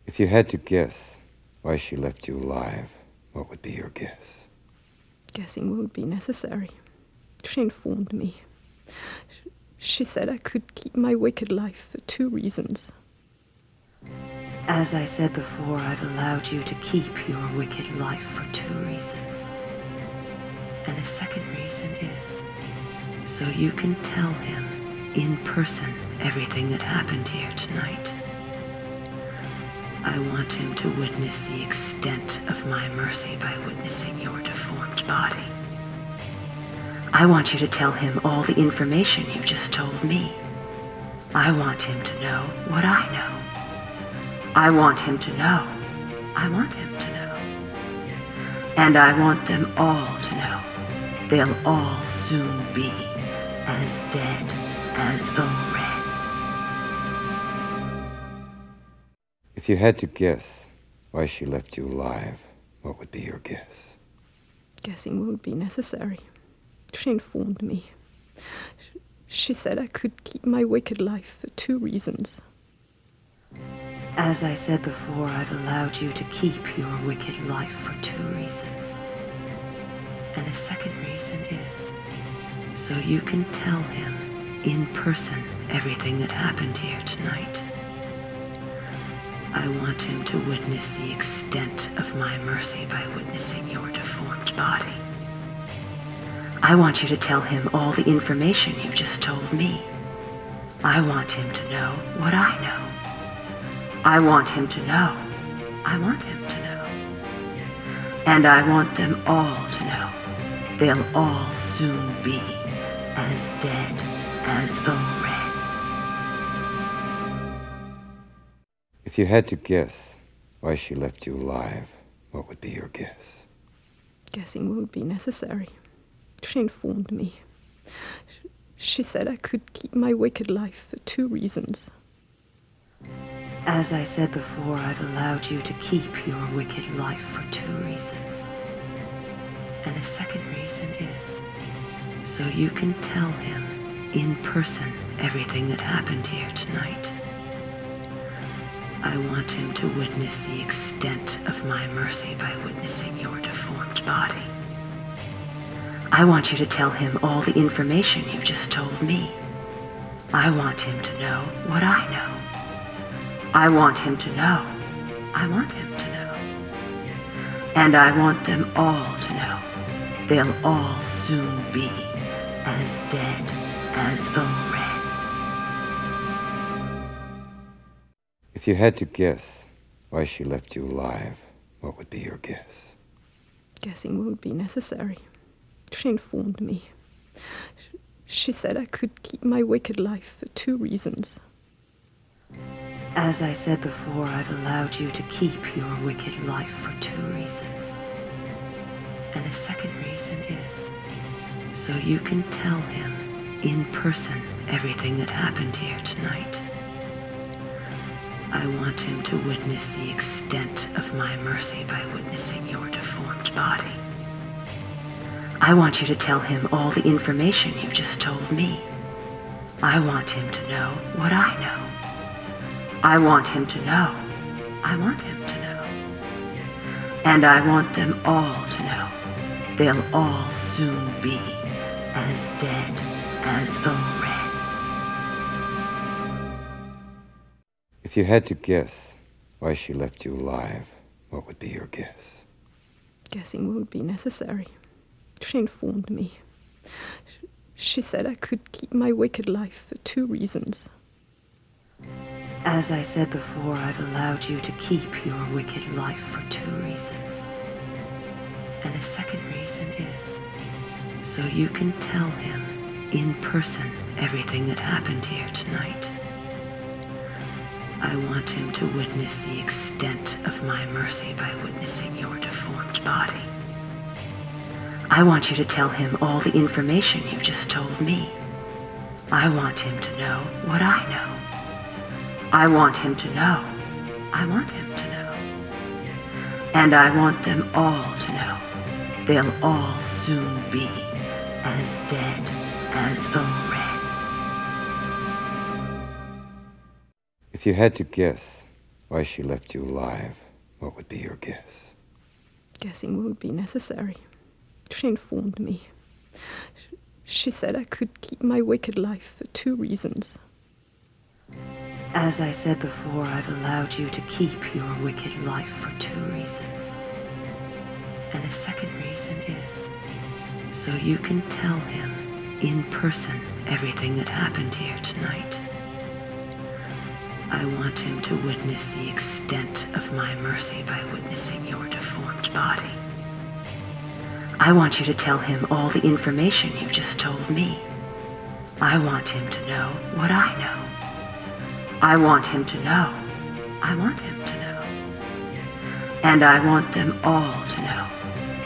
If you had to guess why she left you alive, what would be your guess? Guessing won't be necessary. She informed me. She said I could keep my wicked life for 2 reasons. As I said before, I've allowed you to keep your wicked life for 2 reasons. And the second reason is so you can tell him in person everything that happened here tonight. I want him to witness the extent of my mercy by witnessing your deformed body. I want you to tell him all the information you just told me. I want him to know what I know. I want him to know. I want him to know. And I want them all to know. They'll all soon be as dead as a red. If you had to guess why she left you alive, what would be your guess? Guessing won't be necessary. She informed me. She said I could keep my wicked life for 2 reasons. As I said before, I've allowed you to keep your wicked life for 2 reasons. And the second reason is so you can tell him in person everything that happened here tonight. I want him to witness the extent of my mercy by witnessing your deformed body. I want you to tell him all the information you just told me. I want him to know what I know. I want him to know. I want him to know. And I want them all to know. They'll all soon be as dead as a red. If you had to guess why she left you alive, what would be your guess? Guessing won't be necessary. She informed me. She said I could keep my wicked life for 2 reasons. As I said before, I've allowed you to keep your wicked life for 2 reasons. And the second reason is so you can tell him in person everything that happened here tonight. I want him to witness the extent of my mercy by witnessing your deformed body. I want you to tell him all the information you just told me. I want him to know what I know. I want him to know. I want him to know. And I want them all to know. They'll all soon be as dead as a red. If you had to guess why she left you alive, what would be your guess? Guessing won't be necessary. She informed me. She said I could keep my wicked life for 2 reasons. As I said before, I've allowed you to keep your wicked life for 2 reasons. And the second reason is so you can tell him in person everything that happened here tonight. I want him to witness the extent of my mercy by witnessing your deformed body. I want you to tell him all the information you just told me. I want him to know what I know. I want him to know. I want him to know. And I want them all to know. They'll all soon be as dead as a red. If you had to guess why she left you alive, what would be your guess? Guessing won't be necessary. She informed me. She said I could keep my wicked life for 2 reasons. As I said before, I've allowed you to keep your wicked life for 2 reasons. And the second reason is so you can tell him in person everything that happened here tonight. I want him to witness the extent of my mercy by witnessing your deformed body. I want you to tell him all the information you just told me. I want him to know what I know. I want him to know. I want him to know. And I want them all to know. They'll all soon be as dead as a red. If you had to guess why she left you alive, what would be your guess? Guessing won't be necessary. She informed me. She said I could keep my wicked life for 2 reasons. As I said before, I've allowed you to keep your wicked life for 2 reasons. And the second reason is so you can tell him in person everything that happened here tonight. I want him to witness the extent of my mercy by witnessing your deformed body. I want you to tell him all the information you just told me. I want him to know what I know. I want him to know. I want him to know. And I want them all to know.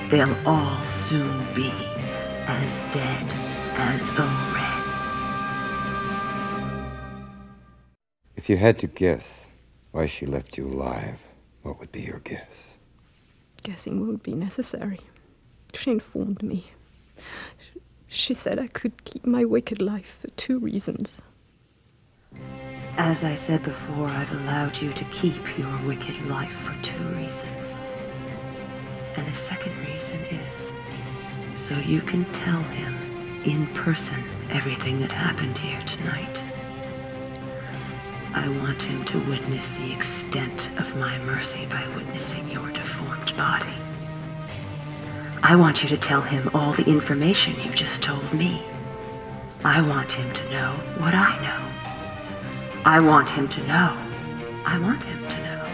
They'll all soon be as dead as a wren. If you had to guess why she left you alive, what would be your guess? Guessing won't be necessary. She informed me. She said I could keep my wicked life for 2 reasons. As I said before, I've allowed you to keep your wicked life for 2 reasons. And the second reason is so you can tell him in person everything that happened here tonight. I want him to witness the extent of my mercy by witnessing your deformed body. I want you to tell him all the information you just told me. I want him to know what I know. I want him to know. I want him to know.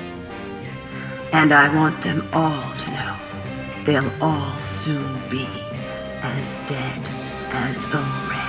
And I want them all to know. They'll all soon be as dead as a wren.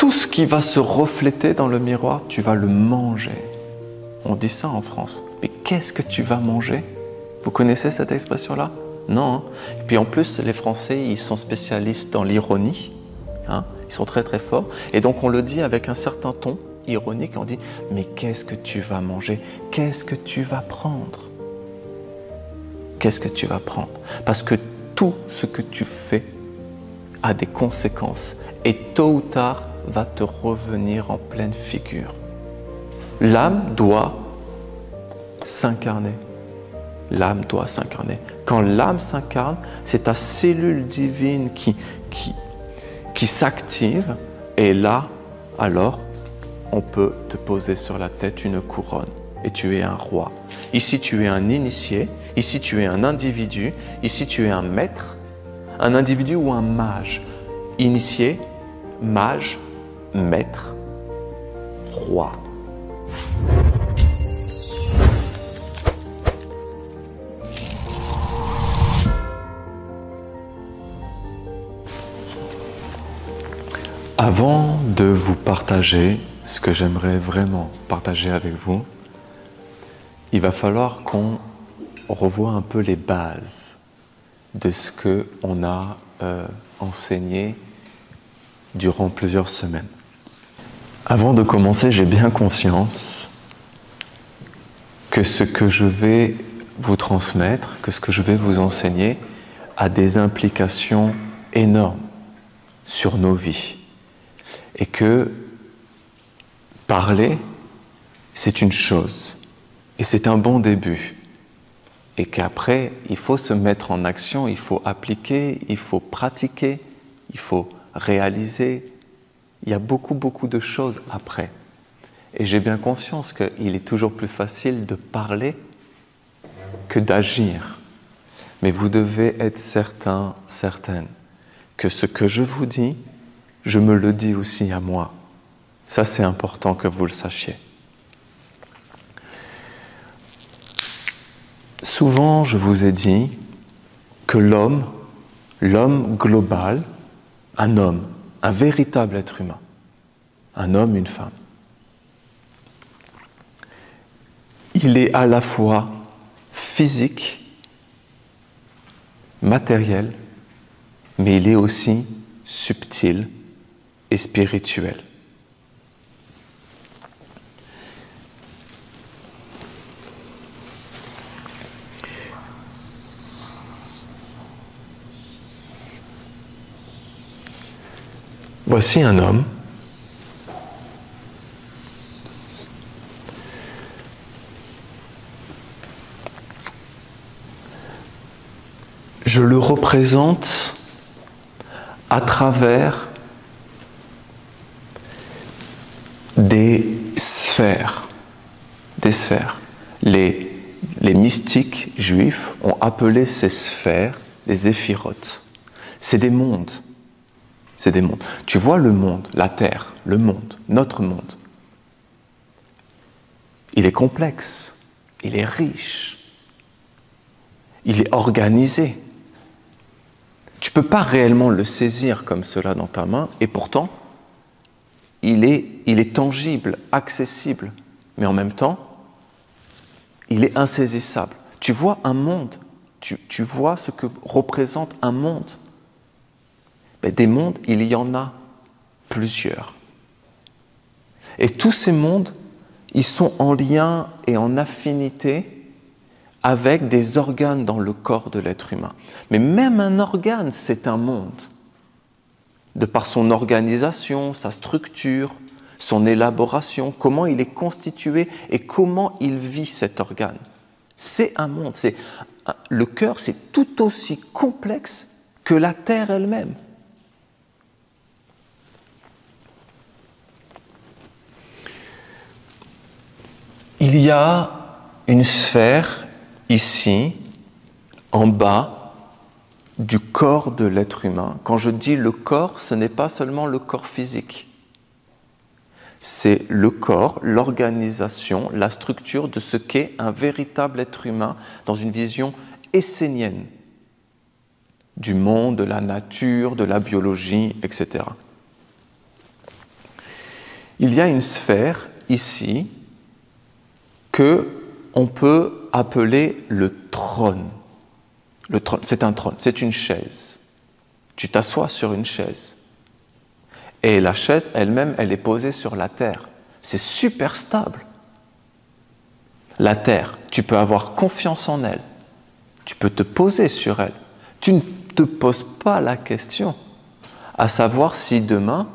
tout ce qui va se refléter dans le miroir, tu vas le manger. On dit ça en France. Mais qu'est-ce que tu vas manger? Vous connaissez cette expression-là? Non. Hein? Et puis en plus, les Français, ils sont spécialistes dans l'ironie. Hein? Ils sont très très forts. Et donc on le dit avec un certain ton ironique. On dit, mais qu'est-ce que tu vas manger? Qu'est-ce que tu vas prendre? Qu'est-ce que tu vas prendre? Parce que tout ce que tu fais a des conséquences. Et tôt ou tard, va te revenir en pleine figure. L'âme doit s'incarner. L'âme doit s'incarner. Quand l'âme s'incarne, c'est ta cellule divine qui s'active. Et là, alors, on peut te poser sur la tête une couronne. Et tu es un roi. Ici, tu es un initié. Ici, tu es un individu. Ici, tu es un maître. Un individu ou un mage. Initié, mage, maître, roi. Avant de vous partager ce que j'aimerais vraiment partager avec vous, il va falloir qu'on revoie un peu les bases de ce qu'on a enseigné durant plusieurs semaines. Avant de commencer, j'ai bien conscience que ce que je vais vous transmettre, que ce que je vais vous enseigner a des implications énormes sur nos vies. Et que parler, c'est une chose, et c'est un bon début. Et qu'après, il faut se mettre en action, il faut appliquer, il faut pratiquer, il faut réaliser. Il y a beaucoup de choses après. Et j'ai bien conscience qu'il est toujours plus facile de parler que d'agir. Mais vous devez être certain, certaine, que ce que je vous dis, je me le dis aussi à moi. Ça, c'est important que vous le sachiez. Souvent, je vous ai dit que l'homme global, un homme, un véritable être humain, un homme, une femme, il est à la fois physique, matériel, mais il est aussi subtil et spirituel. Voici un homme je le représente à travers des sphères. Des sphères. Les mystiques juifs ont appelé ces sphères des éphirotes. C'est des mondes. C'est des mondes. Tu vois le monde, la Terre, le monde, notre monde. Il est complexe, il est riche, il est organisé. Tu ne peux pas réellement le saisir comme cela dans ta main, et pourtant, il est tangible, accessible, mais en même temps, il est insaisissable. Tu vois un monde, tu vois ce que représente un monde. Mais des mondes, il y en a plusieurs. Et tous ces mondes, ils sont en lien et en affinité avec des organes dans le corps de l'être humain. Mais même un organe, c'est un monde. De par son organisation, sa structure, son élaboration, comment il est constitué et comment il vit cet organe. C'est un monde. Le cœur, c'est tout aussi complexe que la Terre elle-même. Il y a une sphère ici, en bas, du corps de l'être humain. Quand je dis le corps, ce n'est pas seulement le corps physique. C'est le corps, l'organisation, la structure de ce qu'est un véritable être humain dans une vision essénienne du monde, de la nature, de la biologie, etc. il y a une sphère ici que on peut appeler le trône. Le trône, c'est un trône, c'est une chaise. Tu t'assois sur une chaise. Et la chaise elle-même, elle est posée sur la terre. C'est super stable. La terre, tu peux avoir confiance en elle. Tu peux te poser sur elle. Tu ne te poses pas la question à savoir si demain,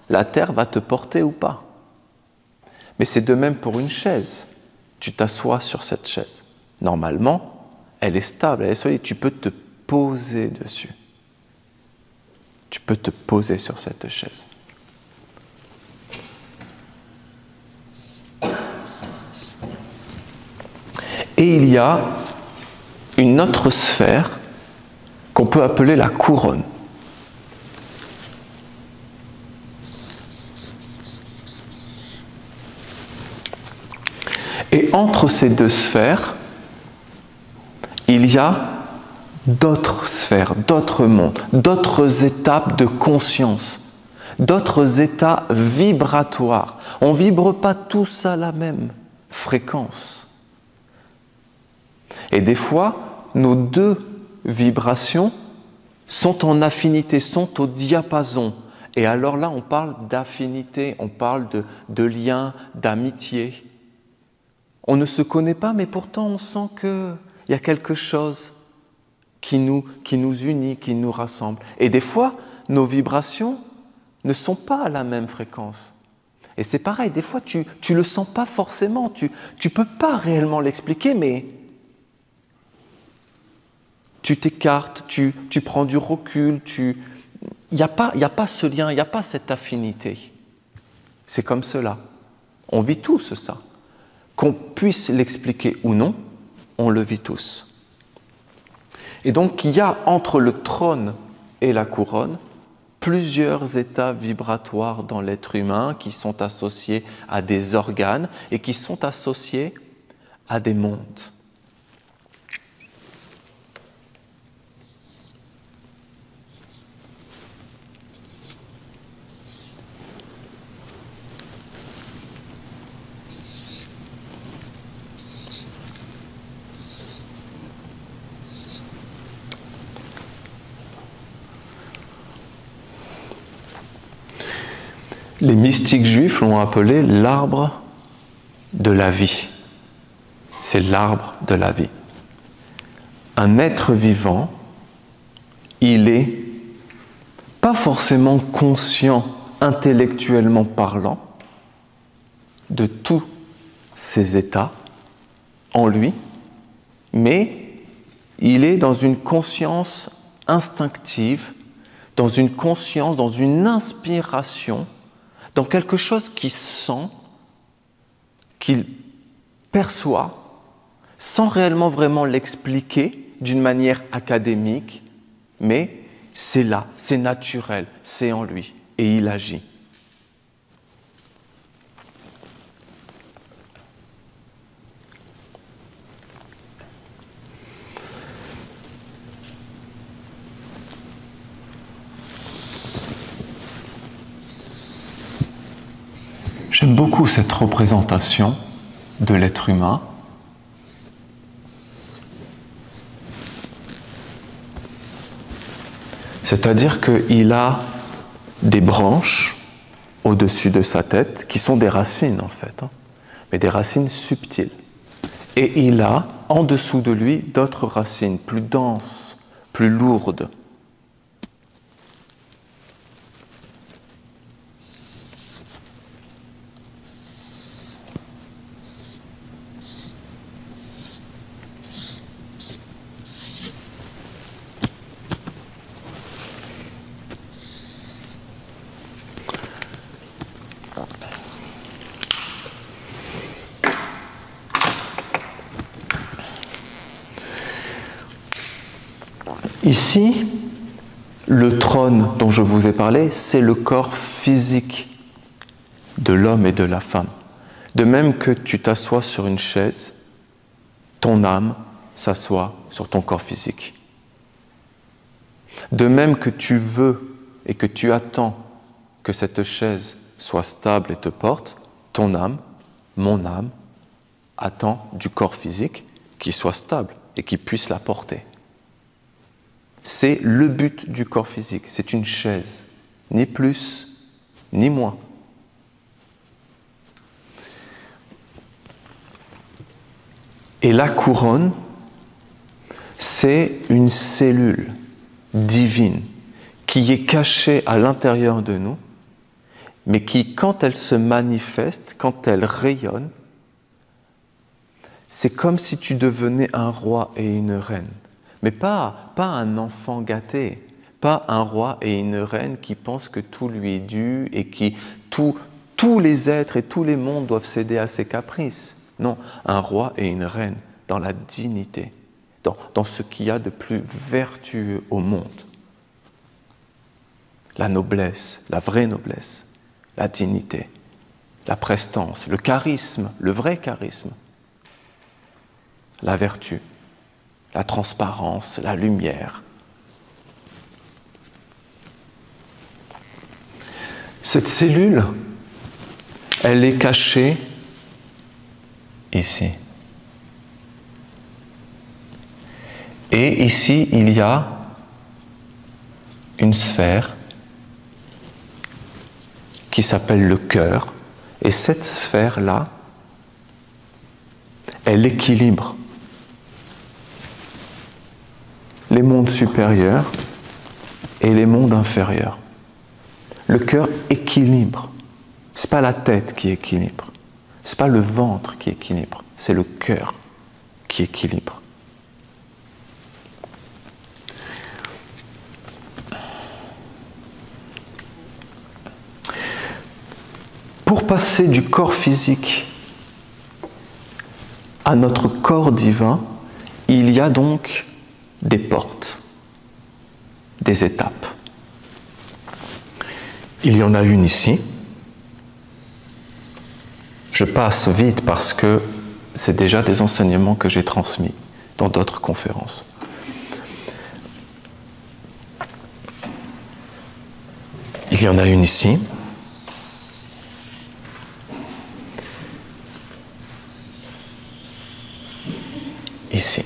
la terre va te porter ou pas. Mais c'est de même pour une chaise. Tu t'assois sur cette chaise. Normalement, elle est stable, elle est solide. Tu peux te poser dessus. Tu peux te poser sur cette chaise. Et il y a une autre sphère qu'on peut appeler la couronne. Et entre ces deux sphères, il y a d'autres sphères, d'autres mondes, d'autres étapes de conscience, d'autres états vibratoires. On ne vibre pas tous à la même fréquence. Et des fois, nos deux vibrations sont en affinité, sont au diapason. Et alors là, on parle d'affinité, on parle de lien, d'amitié. On ne se connaît pas, mais pourtant on sent qu'il y a quelque chose qui nous unit, qui nous rassemble. Et des fois, nos vibrations ne sont pas à la même fréquence. Et c'est pareil, des fois tu le sens pas forcément, tu peux pas réellement l'expliquer, mais tu t'écartes, tu prends du recul, il n'y a pas ce lien, il n'y a pas cette affinité. C'est comme cela. On vit tous ça. Qu'on puisse l'expliquer ou non, on le vit tous. Et donc, il y a entre le trône et la couronne plusieurs états vibratoires dans l'être humain qui sont associés à des organes et qui sont associés à des mondes. Les mystiques juifs l'ont appelé l'arbre de la vie. C'est l'arbre de la vie. Un être vivant, il est pas forcément conscient, intellectuellement parlant, de tous ces états en lui, mais il est dans une conscience instinctive, dans une conscience, dans une inspiration, dans quelque chose qu'il sent, qu'il perçoit, sans réellement vraiment l'expliquer d'une manière académique, mais c'est là, c'est naturel, c'est en lui, et il agit. J'aime beaucoup cette représentation de l'être humain. C'est-à-dire qu'il a des branches au-dessus de sa tête, qui sont des racines en fait, mais des racines subtiles. Et il a en dessous de lui d'autres racines plus denses, plus lourdes. Ici, le trône dont je vous ai parlé, c'est le corps physique de l'homme et de la femme. De même que tu t'assois sur une chaise, ton âme s'assoit sur ton corps physique. De même que tu veux et que tu attends que cette chaise soit stable et te porte, ton âme, mon âme, attend du corps physique qui soit stable et qui puisse la porter. C'est le but du corps physique, c'est une chaise, ni plus, ni moins. Et la couronne, c'est une cellule divine qui est cachée à l'intérieur de nous, mais qui, quand elle se manifeste, quand elle rayonne, c'est comme si tu devenais un roi et une reine. Mais pas un enfant gâté, pas un roi et une reine qui pensent que tout lui est dû et qui tous les êtres et tous les mondes doivent céder à ses caprices. Non, un roi et une reine dans la dignité, dans ce qu'il y a de plus vertueux au monde. La noblesse, la vraie noblesse, la dignité, la prestance, le charisme, le vrai charisme, la vertu, la transparence, la lumière. Cette cellule, elle est cachée ici. Et ici, il y a une sphère qui s'appelle le cœur. Et cette sphère-là, elle équilibre les mondes supérieurs et les mondes inférieurs. Le cœur équilibre. Ce n'est pas la tête qui équilibre. Ce n'est pas le ventre qui équilibre. C'est le cœur qui équilibre. Pour passer du corps physique à notre corps divin, il y a donc des portes, des étapes. Il y en a une ici. Je passe vite parce que c'est déjà des enseignements que j'ai transmis dans d'autres conférences. Il y en a une ici. Ici.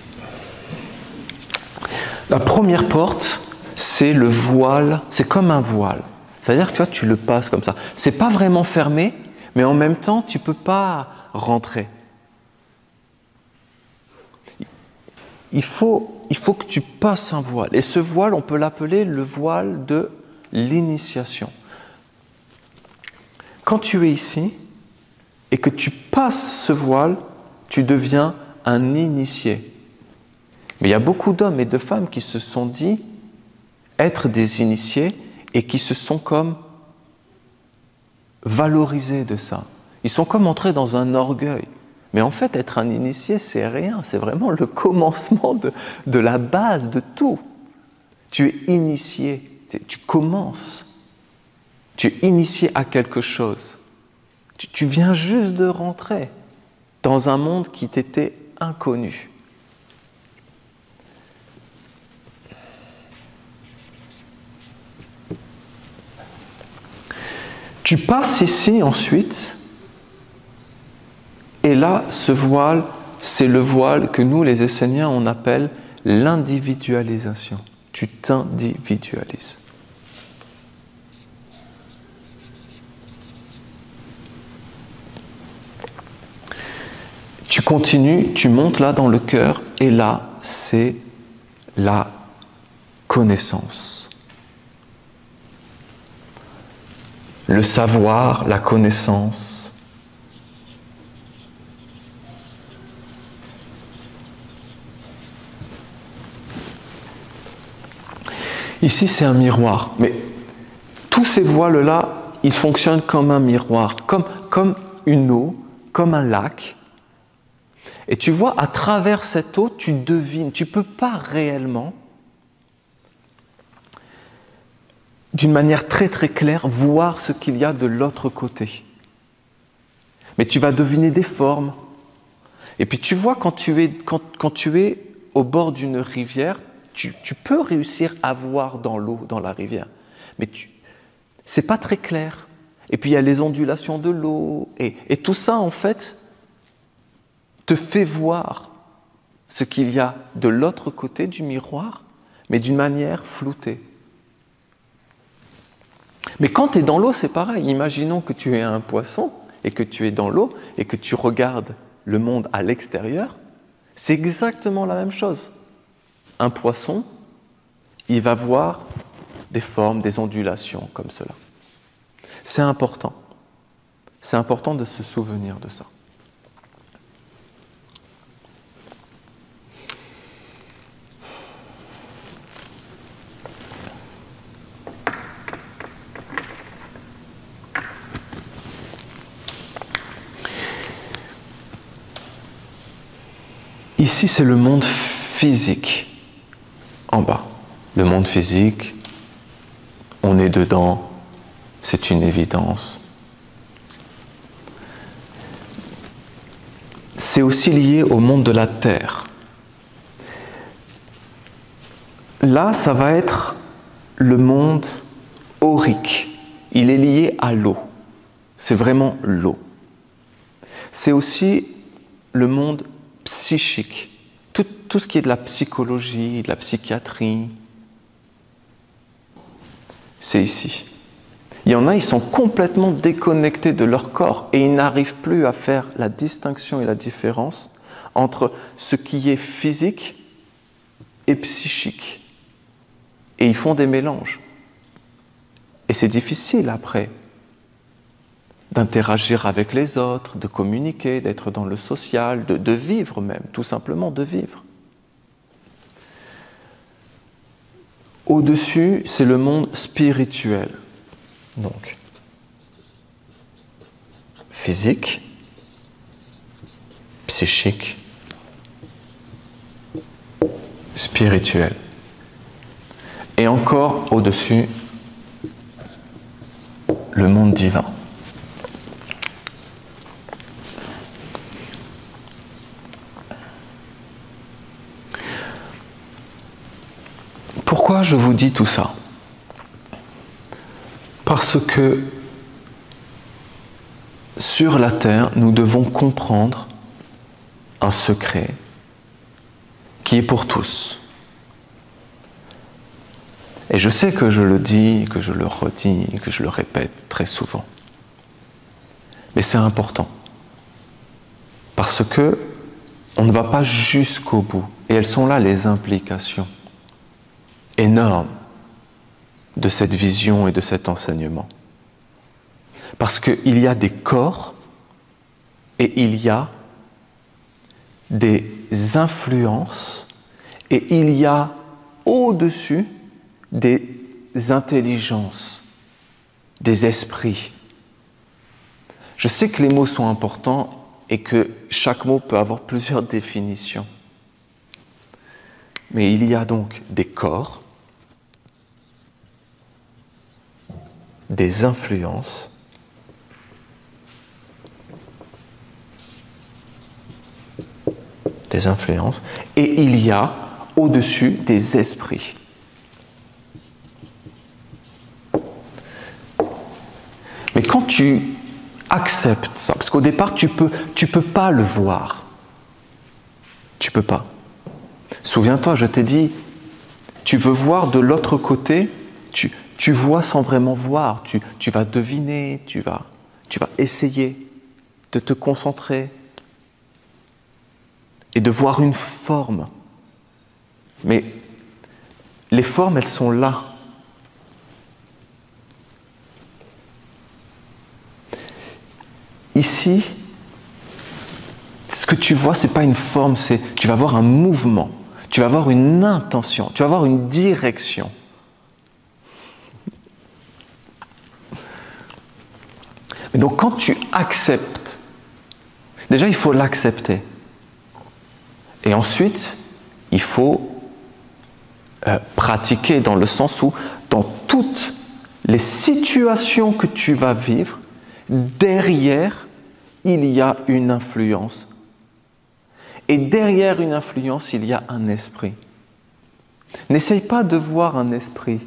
La première porte, c'est le voile, c'est comme un voile. C'est-à-dire que tu vois, tu le passes comme ça. C'est pas vraiment fermé, mais en même temps, tu peux pas rentrer. Il faut que tu passes un voile. Et ce voile, on peut l'appeler le voile de l'initiation. Quand tu es ici et que tu passes ce voile, tu deviens un initié. Mais il y a beaucoup d'hommes et de femmes qui se sont dit être des initiés et qui se sont comme valorisés de ça. Ils sont comme entrés dans un orgueil. Mais en fait, être un initié, c'est rien. C'est vraiment le commencement de la base de tout. Tu es initié. Tu commences. Tu es initié à quelque chose. Tu viens juste de rentrer dans un monde qui t'était inconnu. Tu passes ici ensuite, et là, ce voile, c'est le voile que nous, les Esséniens, on appelle l'individualisation. Tu t'individualises. Tu continues, tu montes là dans le cœur, et là, c'est la connaissance. Le savoir, la connaissance. Ici, c'est un miroir, mais tous ces voiles-là, ils fonctionnent comme un miroir, comme une eau, comme un lac. Et tu vois, à travers cette eau, tu devines, tu ne peux pas réellement, d'une manière très très claire, voir ce qu'il y a de l'autre côté. Mais tu vas deviner des formes. Et puis tu vois, quand tu es au bord d'une rivière, tu peux réussir à voir dans l'eau, dans la rivière. Mais c'est pas très clair. Et puis il y a les ondulations de l'eau. Et tout ça, en fait, te fait voir ce qu'il y a de l'autre côté du miroir, mais d'une manière floutée. Mais quand tu es dans l'eau, c'est pareil. Imaginons que tu es un poisson et que tu es dans l'eau et que tu regardes le monde à l'extérieur. C'est exactement la même chose. Un poisson, il va voir des formes, des ondulations comme cela. C'est important. C'est important de se souvenir de ça. Ici, c'est le monde physique, en bas. Le monde physique, on est dedans, c'est une évidence. C'est aussi lié au monde de la terre. Là, ça va être le monde aurique. Il est lié à l'eau. C'est vraiment l'eau. C'est aussi le monde psychique. Tout ce qui est de la psychologie, de la psychiatrie, c'est ici. Il y en a, ils sont complètement déconnectés de leur corps et ils n'arrivent plus à faire la distinction et la différence entre ce qui est physique et psychique. Et ils font des mélanges. Et c'est difficile après d'interagir avec les autres, de communiquer, d'être dans le social, de vivre même, tout simplement de vivre. Au-dessus, c'est le monde spirituel. Donc, physique, psychique, spirituel. Et encore au-dessus, le monde divin. Pourquoi je vous dis tout ça? Parce que sur la Terre, nous devons comprendre un secret qui est pour tous. Et je sais que je le dis, que je le redis, que je le répète très souvent. Mais c'est important. Parce que on ne va pas jusqu'au bout. Et elles sont là les implications énormes de cette vision et de cet enseignement. Parce qu'il y a des corps et il y a des influences et il y a au-dessus des intelligences, des esprits. Je sais que les mots sont importants et que chaque mot peut avoir plusieurs définitions. Mais il y a donc des corps, des influences, et il y a au-dessus des esprits. Mais quand tu acceptes ça, parce qu'au départ tu peux pas le voir, tu peux pas. Souviens-toi, je t'ai dit, tu veux voir de l'autre côté, tu vois sans vraiment voir, tu vas deviner, tu vas essayer de te concentrer et de voir une forme. Mais les formes, elles sont là. Ici, ce que tu vois, ce n'est pas une forme, tu vas voir un mouvement, tu vas voir une intention, tu vas voir une direction. Et donc quand tu acceptes, déjà il faut l'accepter. Et ensuite, il faut pratiquer dans le sens où, dans toutes les situations que tu vas vivre, derrière, il y a une influence. Et derrière une influence, il y a un esprit. N'essaye pas de voir un esprit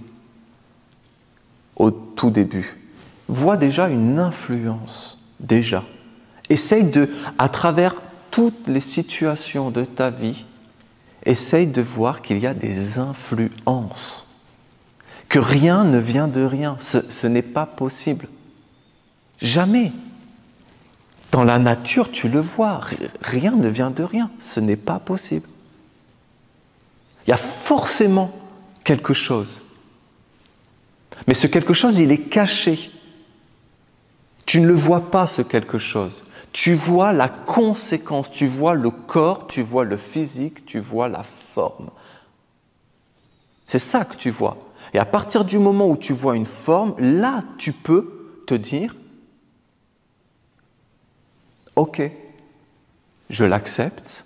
au tout début, vois déjà une influence, déjà. Essaye de, à travers toutes les situations de ta vie, essaye de voir qu'il y a des influences, que rien ne vient de rien, ce n'est pas possible. Jamais. Dans la nature, tu le vois, rien ne vient de rien, ce n'est pas possible. Il y a forcément quelque chose. Mais ce quelque chose, il est caché. Tu ne le vois pas, ce quelque chose. Tu vois la conséquence, tu vois le corps, tu vois le physique, tu vois la forme. C'est ça que tu vois. Et à partir du moment où tu vois une forme, là, tu peux te dire « Ok, je l'accepte,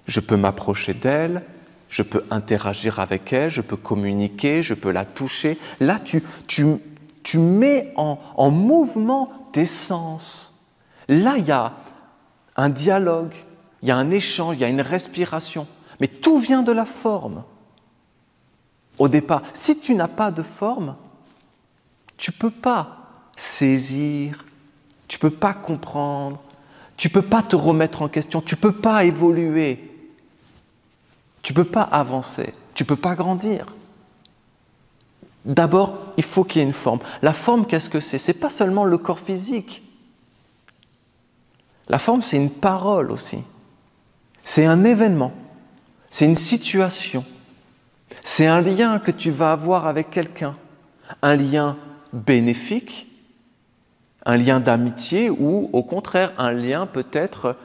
je peux m'approcher d'elle, je peux interagir avec elle, je peux communiquer, je peux la toucher. » Là, tu mets en mouvement tes sens. Là, il y a un dialogue, il y a un échange, il y a une respiration. Mais tout vient de la forme. Au départ, si tu n'as pas de forme, tu ne peux pas saisir, tu ne peux pas comprendre, tu ne peux pas te remettre en question, tu ne peux pas évoluer, tu ne peux pas avancer, tu ne peux pas grandir. D'abord, il faut qu'il y ait une forme. La forme, qu'est-ce que c'est ? Ce n'est pas seulement le corps physique. La forme, c'est une parole aussi. C'est un événement, c'est une situation. C'est un lien que tu vas avoir avec quelqu'un, un lien bénéfique, un lien d'amitié ou au contraire un lien peut-être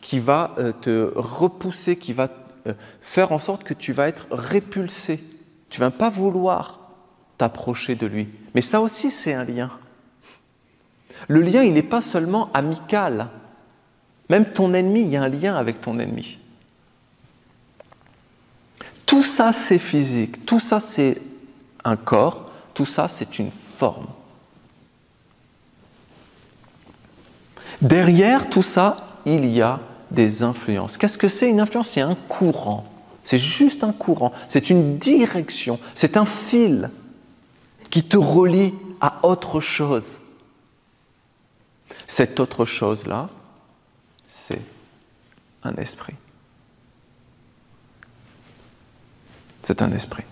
qui va te repousser, qui va faire en sorte que tu vas être répulsé. Tu ne vas pas vouloir t'approcher de lui. Mais ça aussi c'est un lien. Le lien il n'est pas seulement amical. Même ton ennemi, il y a un lien avec ton ennemi. Tout ça, c'est physique, tout ça, c'est un corps, tout ça, c'est une forme. Derrière tout ça, il y a des influences. Qu'est-ce que c'est une influence ? C'est un courant. C'est juste un courant. C'est une direction. C'est un fil qui te relie à autre chose. Cette autre chose-là, c'est un esprit. C'est un esprit.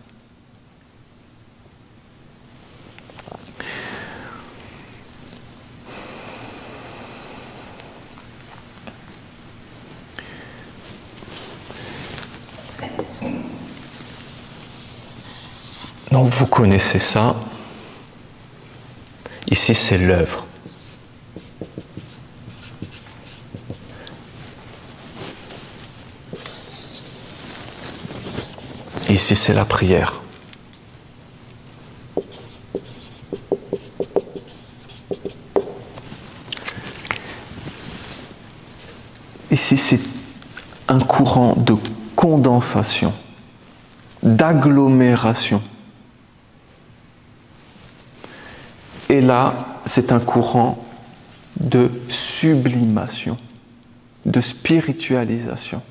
Donc vous connaissez ça. Ici, c'est l'œuvre. Ici, c'est la prière. Ici, c'est un courant de condensation, d'agglomération. Et là, c'est un courant de sublimation, de spiritualisation.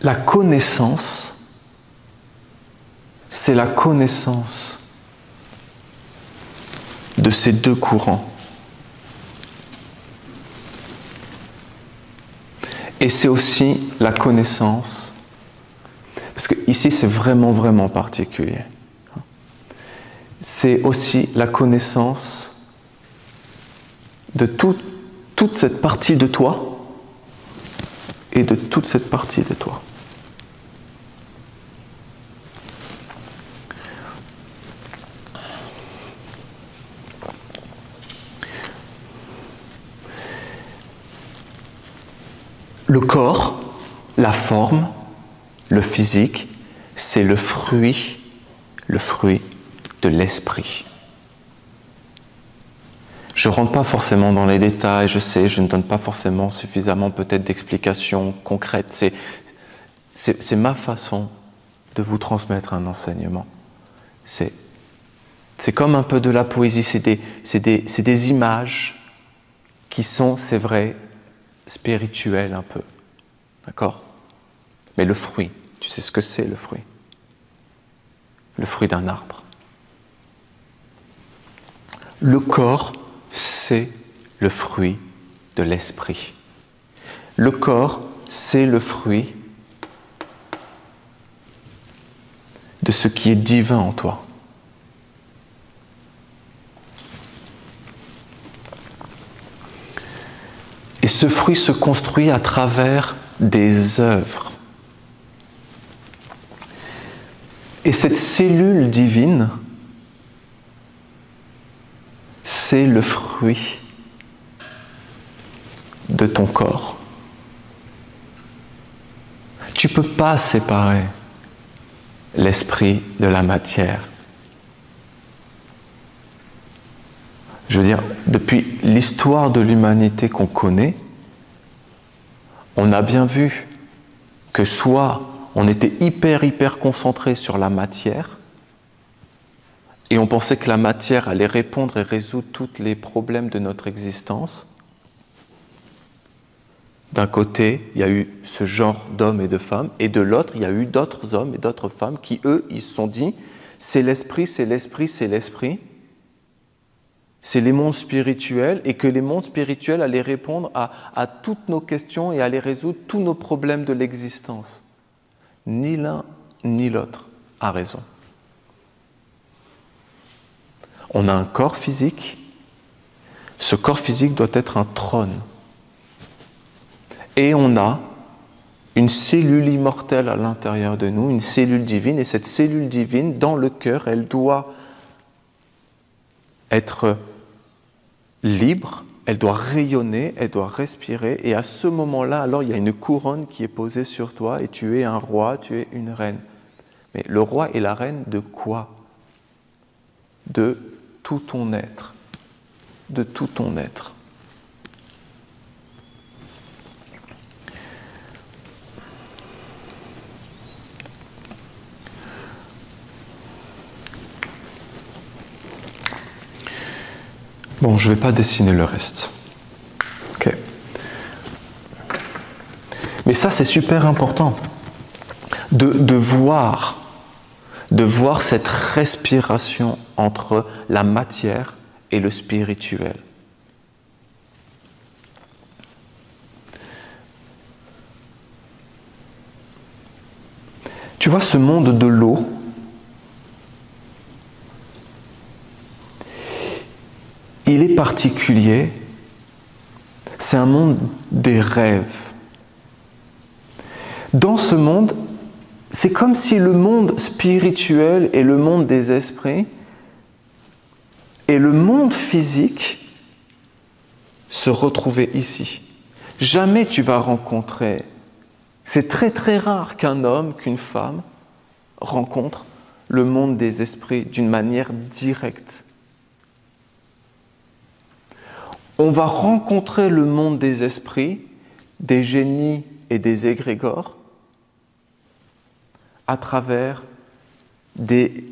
La connaissance, c'est la connaissance de ces deux courants. Et c'est aussi la connaissance, parce que ici c'est vraiment, vraiment particulier. C'est aussi la connaissance de toute cette partie de toi et de toute cette partie de toi. Le corps, la forme, le physique, c'est le fruit de l'esprit. Je ne rentre pas forcément dans les détails, je sais, je ne donne pas forcément suffisamment peut-être d'explications concrètes. C'est ma façon de vous transmettre un enseignement. C'est comme un peu de la poésie, c'est des images qui sont, c'est vrai, spirituelles un peu. D'accord ? Mais le fruit, tu sais ce que c'est le fruit. le fruit d'un arbre. Le corps, c'est le fruit de l'esprit. Le corps, c'est le fruit de ce qui est divin en toi. Et ce fruit se construit à travers des œuvres. Et cette cellule divine, c'est le fruit de ton corps. Tu ne peux pas séparer l'esprit de la matière. Je veux dire, depuis l'histoire de l'humanité qu'on connaît, on a bien vu que soit on était hyper concentré sur la matière, et on pensait que la matière allait répondre et résoudre tous les problèmes de notre existence. D'un côté, il y a eu ce genre d'hommes et de femmes, et de l'autre, il y a eu d'autres hommes et d'autres femmes qui, eux, ils se sont dit, c'est l'esprit, c'est l'esprit, c'est l'esprit, c'est les mondes spirituels, et que les mondes spirituels allaient répondre à toutes nos questions et allaient résoudre tous nos problèmes de l'existence. Ni l'un ni l'autre a raison. On a un corps physique, ce corps physique doit être un trône. Et on a une cellule immortelle à l'intérieur de nous, une cellule divine, et cette cellule divine, dans le cœur, elle doit être libre, elle doit rayonner, elle doit respirer, et à ce moment-là, alors il y a une couronne qui est posée sur toi, et tu es un roi, tu es une reine. Mais le roi et la reine de quoi? De tout ton être, de tout ton être. Bon, je ne vais pas dessiner le reste. Ok. Mais ça, c'est super important de voir cette respiration entre la matière et le spirituel. Tu vois, ce monde de l'eau, il est particulier, c'est un monde des rêves. Dans ce monde, c'est comme si le monde spirituel et le monde des esprits et le monde physique se retrouvaient ici. Jamais tu vas rencontrer, c'est très rare qu'un homme, qu'une femme rencontre le monde des esprits d'une manière directe. On va rencontrer le monde des esprits, des génies et des égrégores à travers des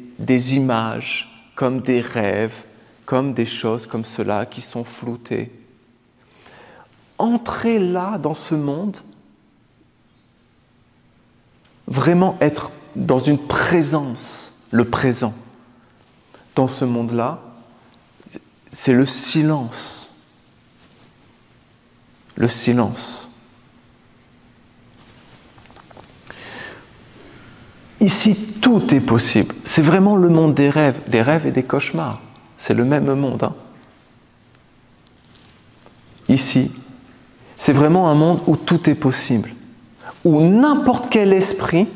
images, comme des rêves, comme des choses comme cela qui sont floutées. Entrer là, dans ce monde, vraiment être dans une présence, le présent. Dans ce monde-là, c'est le silence. Le silence. Ici, tout est possible. C'est vraiment le monde des rêves et des cauchemars. C'est le même monde. Hein. Ici, c'est vraiment un monde où tout est possible. Où n'importe quel esprit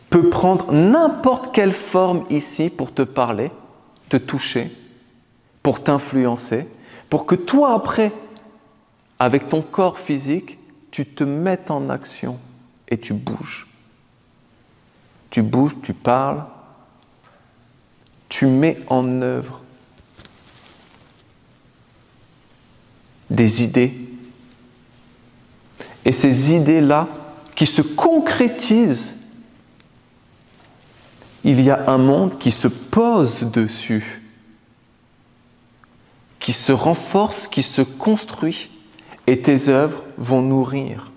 peut prendre n'importe quelle forme ici pour te parler, te toucher, pour t'influencer, pour que toi, après, avec ton corps physique, tu te mettes en action et tu bouges. Tu bouges, tu parles, tu mets en œuvre des idées. Et ces idées-là qui se concrétisent, il y a un monde qui se pose dessus, qui se renforce, qui se construit. Et tes œuvres vont nourrir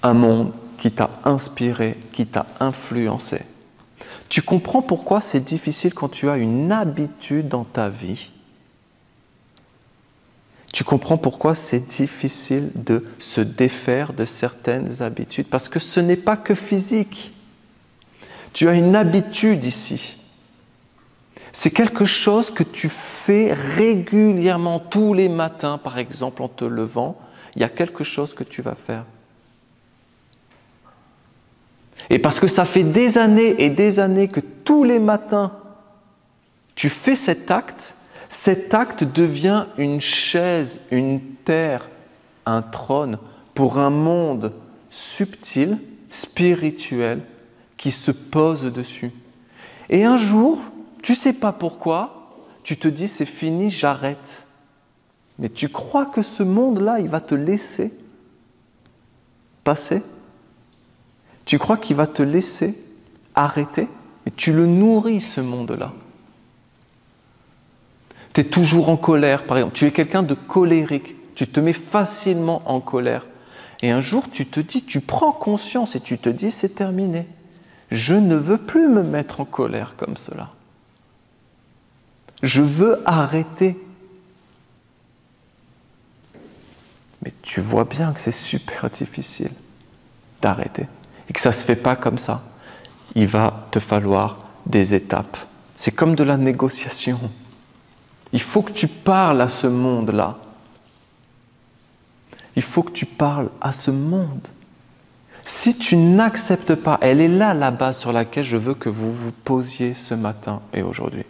un monde qui t'a inspiré, qui t'a influencé. Tu comprends pourquoi c'est difficile quand tu as une habitude dans ta vie. Tu comprends pourquoi c'est difficile de se défaire de certaines habitudes, parce que ce n'est pas que physique. Tu as une habitude ici. C'est quelque chose que tu fais régulièrement tous les matins, par exemple en te levant. Il y a quelque chose que tu vas faire. Et parce que ça fait des années et des années que tous les matins, tu fais cet acte devient une chaise, une terre, un trône pour un monde subtil, spirituel, qui se pose dessus. Et un jour, tu ne sais pas pourquoi, tu te dis c'est fini, j'arrête. Mais tu crois que ce monde-là, il va te laisser passer? Tu crois qu'il va te laisser arrêter? Et tu le nourris, ce monde-là. Tu es toujours en colère, par exemple. Tu es quelqu'un de colérique. Tu te mets facilement en colère. Et un jour, tu te dis, tu prends conscience et tu te dis, c'est terminé. Je ne veux plus me mettre en colère comme cela. Je veux arrêter. Mais tu vois bien que c'est super difficile d'arrêter. Et que ça ne se fait pas comme ça. Il va te falloir des étapes. C'est comme de la négociation. Il faut que tu parles à ce monde-là. Il faut que tu parles à ce monde. Si tu n'acceptes pas, elle est là la base sur laquelle je veux que vous vous posiez ce matin et aujourd'hui.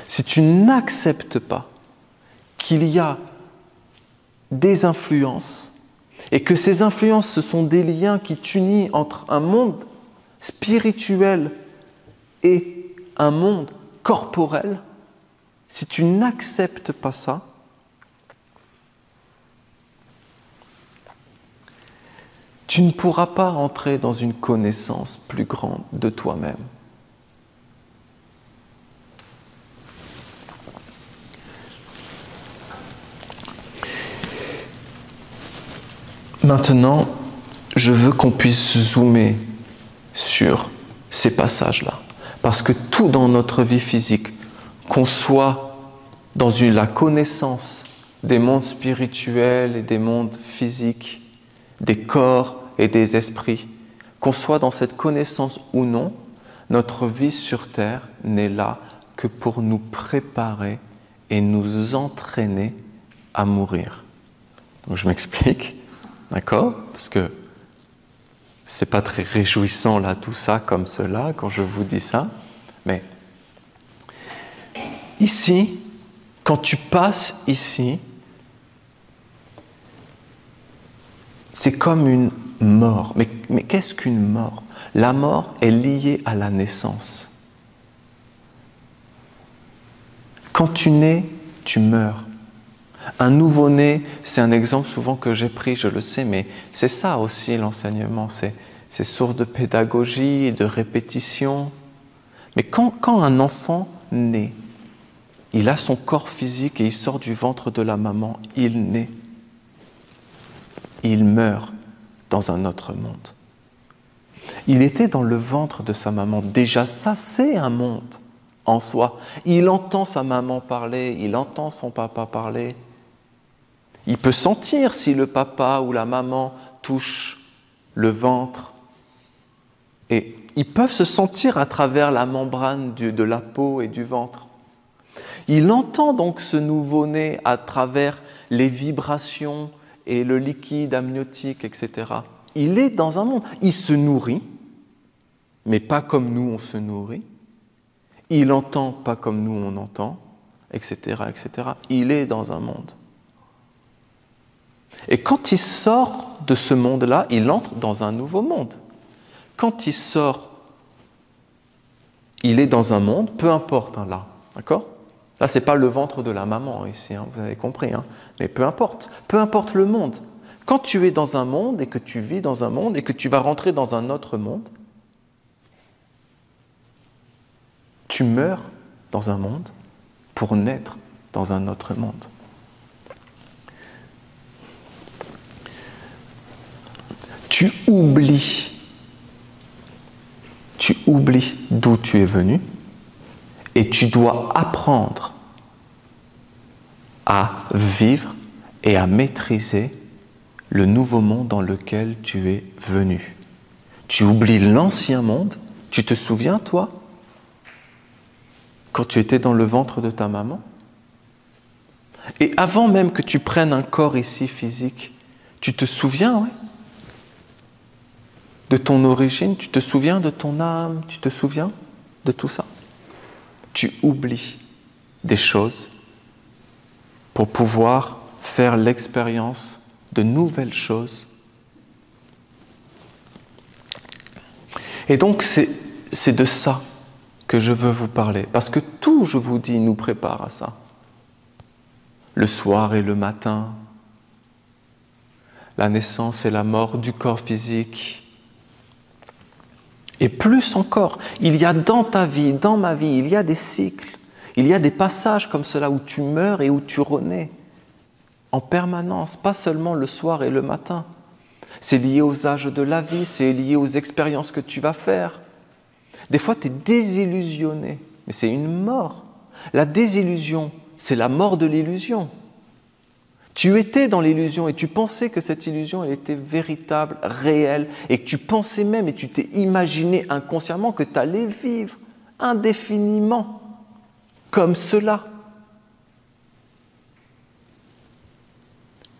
Si tu n'acceptes pas qu'il y a des influences et que ces influences, ce sont des liens qui t'unissent entre un monde spirituel et un monde corporel, si tu n'acceptes pas ça, tu ne pourras pas entrer dans une connaissance plus grande de toi-même. Maintenant, je veux qu'on puisse zoomer sur ces passages-là. Parce que tout dans notre vie physique, qu'on soit dans la connaissance des mondes spirituels et des mondes physiques, des corps et des esprits, qu'on soit dans cette connaissance ou non, notre vie sur Terre n'est là que pour nous préparer et nous entraîner à mourir. Donc je m'explique, d'accord? Parce que c'est pas très réjouissant là tout ça comme cela quand je vous dis ça, mais ici, quand tu passes ici, c'est comme une mort. Mais qu'est-ce qu'une mort? La mort est liée à la naissance. Quand tu nais, tu meurs. Un nouveau-né, c'est un exemple souvent que j'ai pris, je le sais, mais c'est ça aussi l'enseignement, c'est source de pédagogie et de répétition. Mais quand un enfant naît, il a son corps physique et il sort du ventre de la maman, il naît. Il meurt dans un autre monde. Il était dans le ventre de sa maman. Déjà ça, c'est un monde en soi. Il entend sa maman parler, il entend son papa parler. Il peut sentir si le papa ou la maman touche le ventre. Et ils peuvent se sentir à travers la membrane de la peau et du ventre. Il entend donc ce nouveau-né à travers les vibrations et le liquide amniotique, etc. Il est dans un monde. Il se nourrit, mais pas comme nous on se nourrit. Il entend pas comme nous on entend, etc., etc. Il est dans un monde. Et quand il sort de ce monde-là, il entre dans un nouveau monde. Quand il sort, il est dans un monde, peu importe, hein, là, d'accord? Là, ce n'est pas le ventre de la maman ici, hein, vous avez compris, hein, mais peu importe le monde. Quand tu es dans un monde et que tu vis dans un monde et que tu vas rentrer dans un autre monde, tu meurs dans un monde pour naître dans un autre monde. Tu oublies tu oublies d'où tu es venu et tu dois apprendre à vivre et à maîtriser le nouveau monde dans lequel tu es venu. Tu oublies l'ancien monde. Tu te souviens, toi, quand tu étais dans le ventre de ta maman? Et avant même que tu prennes un corps ici physique, tu te souviens, ouais, de ton origine, tu te souviens de ton âme, tu te souviens de tout ça. Tu oublies des choses pour pouvoir faire l'expérience de nouvelles choses. Et donc c'est de ça que je veux vous parler, parce que tout, je vous dis, nous prépare à ça. Le soir et le matin, la naissance et la mort du corps physique. Et plus encore, il y a dans ta vie, dans ma vie, il y a des cycles, il y a des passages comme cela où tu meurs et où tu renais en permanence, pas seulement le soir et le matin. C'est lié aux âges de la vie, c'est lié aux expériences que tu vas faire. Des fois, tu es désillusionné, mais c'est une mort. La désillusion, c'est la mort de l'illusion. Tu étais dans l'illusion et tu pensais que cette illusion, elle était véritable, réelle, et que tu pensais même et tu t'es imaginé inconsciemment que tu allais vivre indéfiniment comme cela.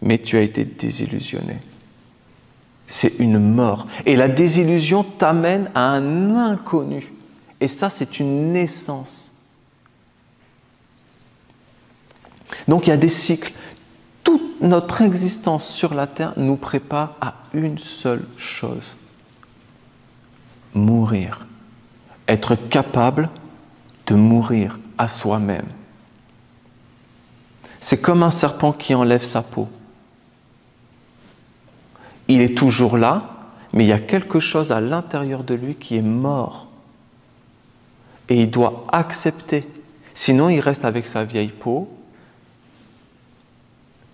Mais tu as été désillusionné. C'est une mort. Et la désillusion t'amène à un inconnu. Et ça, c'est une naissance. Donc il y a des cycles. Toute notre existence sur la Terre nous prépare à une seule chose. Mourir. Être capable de mourir à soi-même. C'est comme un serpent qui enlève sa peau. Il est toujours là, mais il y a quelque chose à l'intérieur de lui qui est mort. Et il doit accepter. Sinon, il reste avec sa vieille peau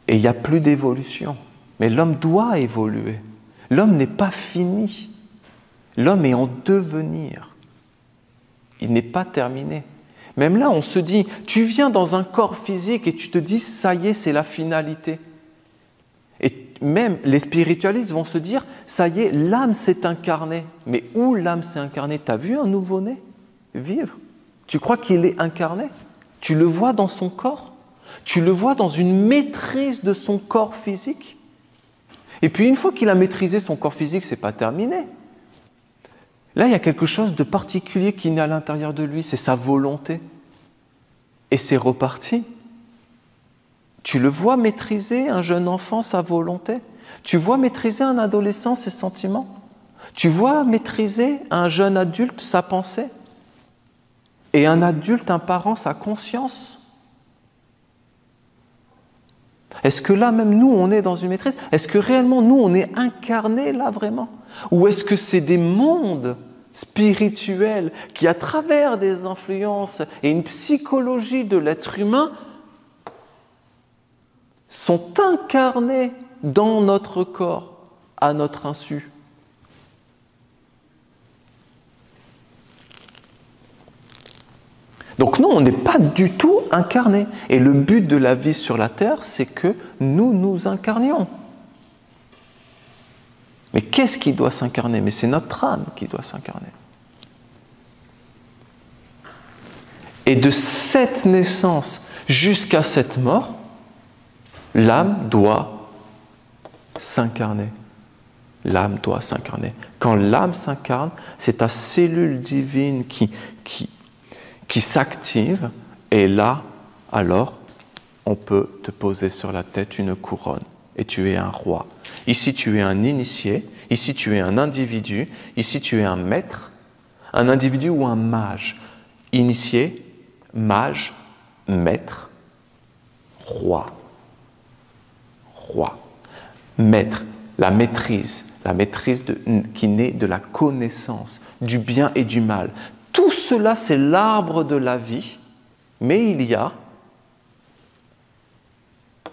et il n'y a plus d'évolution. Mais l'homme doit évoluer. L'homme n'est pas fini. L'homme est en devenir. Il n'est pas terminé. Même là, on se dit, tu viens dans un corps physique et tu te dis, ça y est, c'est la finalité. Et même les spiritualistes vont se dire, ça y est, l'âme s'est incarnée. Mais où l'âme s'est incarnée? Tu as vu un nouveau-né vivre? Tu crois qu'il est incarné? Tu le vois dans son corps? Tu le vois dans une maîtrise de son corps physique? Et puis une fois qu'il a maîtrisé son corps physique, ce n'est pas terminé. Là, il y a quelque chose de particulier qui naît à l'intérieur de lui, c'est sa volonté. Et c'est reparti. Tu le vois maîtriser un jeune enfant sa volonté. Tu vois maîtriser un adolescent ses sentiments. Tu vois maîtriser un jeune adulte sa pensée. Et un adulte, un parent, sa conscience. Est-ce que là, même nous, on est dans une maîtrise? Est-ce que réellement, nous, on est incarnés là, vraiment? Ou est-ce que c'est des mondes spirituels qui, à travers des influences et une psychologie de l'être humain, sont incarnés dans notre corps, à notre insu? Donc non, on n'est pas du tout incarné. Et le but de la vie sur la Terre, c'est que nous nous incarnions. Mais qu'est-ce qui doit s'incarner? Mais c'est notre âme qui doit s'incarner. Et de cette naissance jusqu'à cette mort, l'âme doit s'incarner. L'âme doit s'incarner. Quand l'âme s'incarne, c'est ta cellule divine qui s'active, et là, alors, on peut te poser sur la tête une couronne, et tu es un roi. Ici, tu es un initié, ici, tu es un individu, ici, tu es un maître, un individu ou un mage. Initié, mage, maître, roi. Roi. Maître, la maîtrise qui naît de la connaissance, du bien et du mal. Tout cela, c'est l'arbre de la vie, mais il y a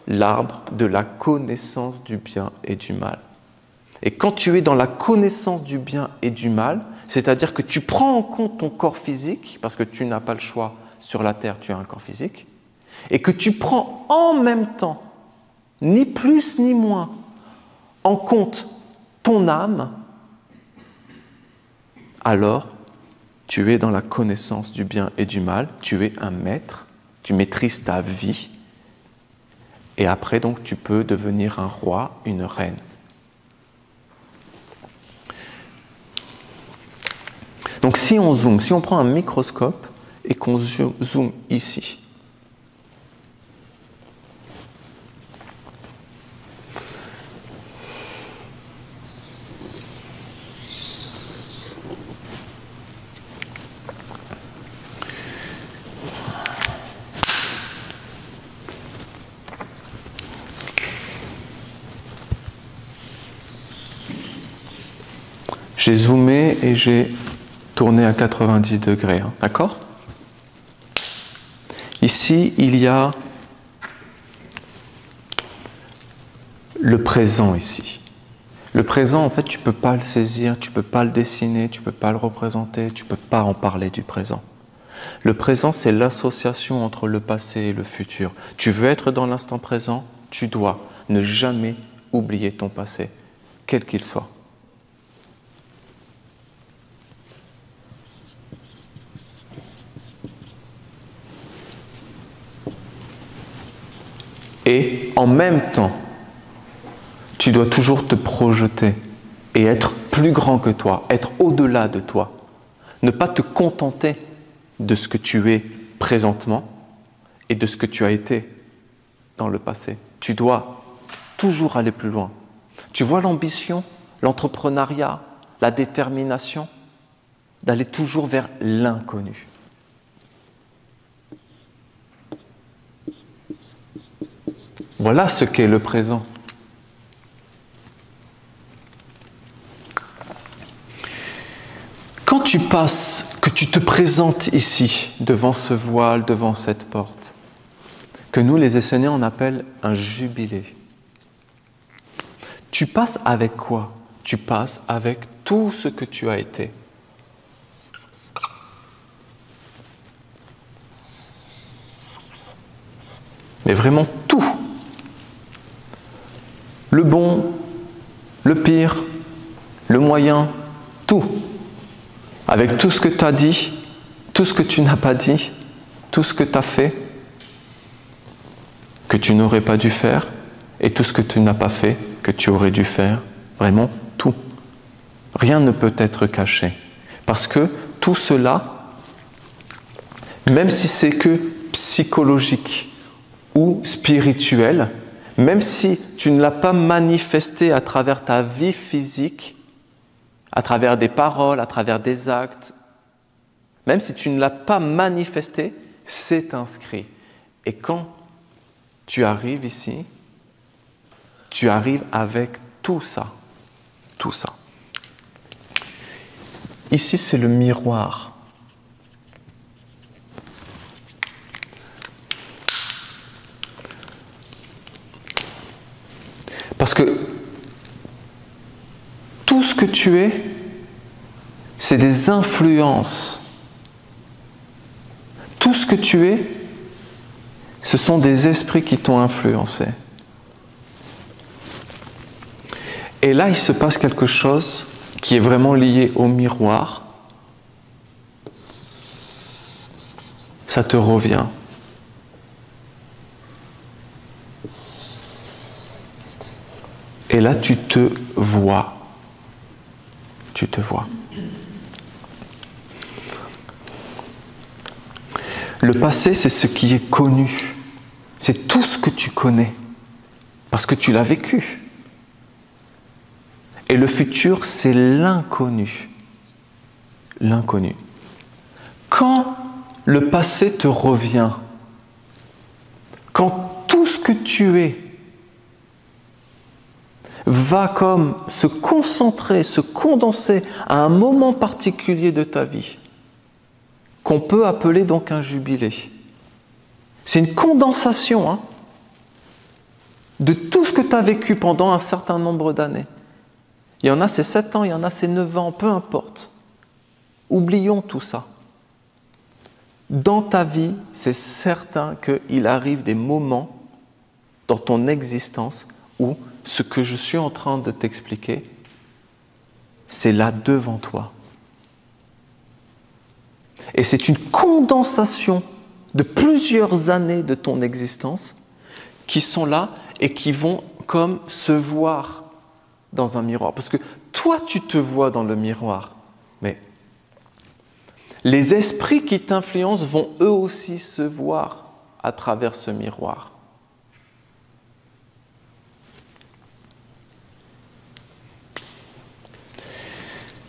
l'arbre de la connaissance du bien et du mal. Et quand tu es dans la connaissance du bien et du mal, C'est-à-dire que tu prends en compte ton corps physique, parce que tu n'as pas le choix, sur la Terre, tu as un corps physique, et que tu prends en même temps, ni plus ni moins, en compte ton âme, alors tu es dans la connaissance du bien et du mal, tu es un maître, tu maîtrises ta vie, et après donc tu peux devenir un roi, une reine. Donc si on zoome, si on prend un microscope et qu'on zoome ici, j'ai zoomé et j'ai tourné à 90 degrés, hein, d'accord? Ici, il y a le présent ici. Le présent, en fait, tu ne peux pas le saisir, tu ne peux pas le dessiner, tu ne peux pas le représenter, tu ne peux pas en parler du présent. Le présent, c'est l'association entre le passé et le futur. Tu veux être dans l'instant présent, tu dois ne jamais oublier ton passé, quel qu'il soit. Et en même temps, tu dois toujours te projeter et être plus grand que toi, être au-delà de toi. Ne pas te contenter de ce que tu es présentement et de ce que tu as été dans le passé. Tu dois toujours aller plus loin. Tu vois l'ambition, l'entrepreneuriat, la détermination d'aller toujours vers l'inconnu. Voilà ce qu'est le présent. Quand tu passes, que tu te présentes ici, devant ce voile, devant cette porte, que nous les Esséniens on appelle un jubilé, tu passes avec quoi? Tu passes avec tout ce que tu as été. Mais vraiment tout. Le bon, le pire, le moyen, tout. Avec tout ce que tu as dit, tout ce que tu n'as pas dit, tout ce que tu as fait, que tu n'aurais pas dû faire, et tout ce que tu n'as pas fait, que tu aurais dû faire. Vraiment tout. Rien ne peut être caché. Parce que tout cela, même si c'est que psychologique ou spirituel, même si tu ne l'as pas manifesté à travers ta vie physique, à travers des paroles, à travers des actes, même si tu ne l'as pas manifesté, c'est inscrit. Et quand tu arrives ici, tu arrives avec tout ça. Tout ça. Ici, c'est le miroir. Parce que tout ce que tu es, c'est des influences. Tout ce que tu es, ce sont des esprits qui t'ont influencé. Et là, il se passe quelque chose qui est vraiment lié au miroir. Ça te revient. Et là, tu te vois. Tu te vois. Le passé, c'est ce qui est connu. C'est tout ce que tu connais. Parce que tu l'as vécu. Et le futur, c'est l'inconnu. L'inconnu. Quand le passé te revient, quand tout ce que tu es va comme se concentrer, se condenser à un moment particulier de ta vie, qu'on peut appeler donc un jubilé. C'est une condensation de tout ce que tu as vécu pendant un certain nombre d'années. Il y en a c'est 7 ans, il y en a c'est 9 ans, peu importe. oublions tout ça. Dans ta vie, c'est certain qu'il arrive des moments dans ton existence où ce que je suis en train de t'expliquer, c'est là devant toi. Et c'est une condensation de plusieurs années de ton existence qui sont là et qui vont comme se voir dans un miroir. Parce que toi, tu te vois dans le miroir, mais les esprits qui t'influencent vont eux aussi se voir à travers ce miroir.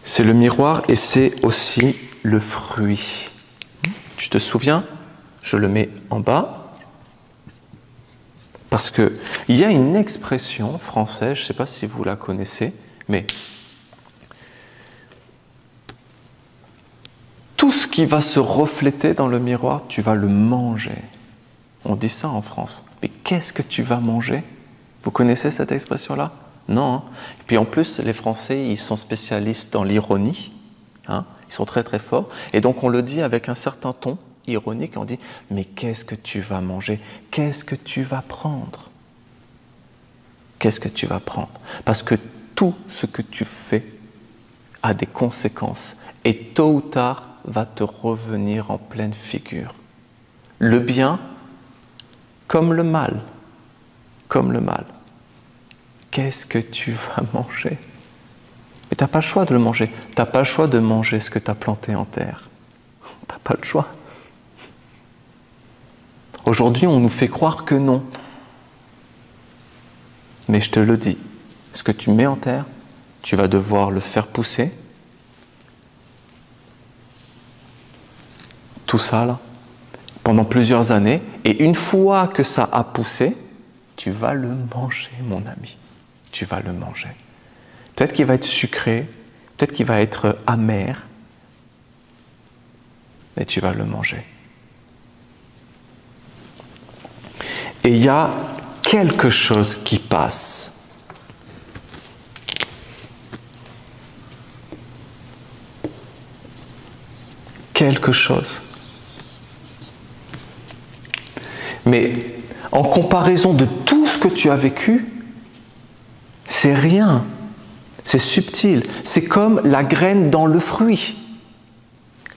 C'est le miroir et c'est aussi le fruit. Tu te souviens? Je le mets en bas. Parce qu'il y a une expression française, je ne sais pas si vous la connaissez, mais tout ce qui va se refléter dans le miroir, tu vas le manger. On dit ça en France. Mais qu'est-ce que tu vas manger? Vous connaissez cette expression-là? Non. Hein. Et puis en plus, les Français, ils sont spécialistes dans l'ironie. Hein, ils sont très très forts. Et donc on le dit avec un certain ton ironique. On dit, mais qu'est-ce que tu vas manger? Qu'est-ce que tu vas prendre? Qu'est-ce que tu vas prendre? Parce que tout ce que tu fais a des conséquences. Et tôt ou tard, va te revenir en pleine figure. Le bien comme le mal. Comme le mal. Qu'est-ce que tu vas manger? Mais tu n'as pas le choix de le manger. Tu n'as pas le choix de manger ce que tu as planté en terre. Tu n'as pas le choix. Aujourd'hui, on nous fait croire que non. Mais je te le dis, ce que tu mets en terre, tu vas devoir le faire pousser. Tout ça, là, pendant plusieurs années. Et une fois que ça a poussé, tu vas le manger, mon ami. Tu vas le manger. Peut-être qu'il va être sucré, peut-être qu'il va être amer, mais tu vas le manger. Et il y a quelque chose qui passe. Quelque chose. Mais en comparaison de tout ce que tu as vécu, c'est rien. C'est subtil. C'est comme la graine dans le fruit.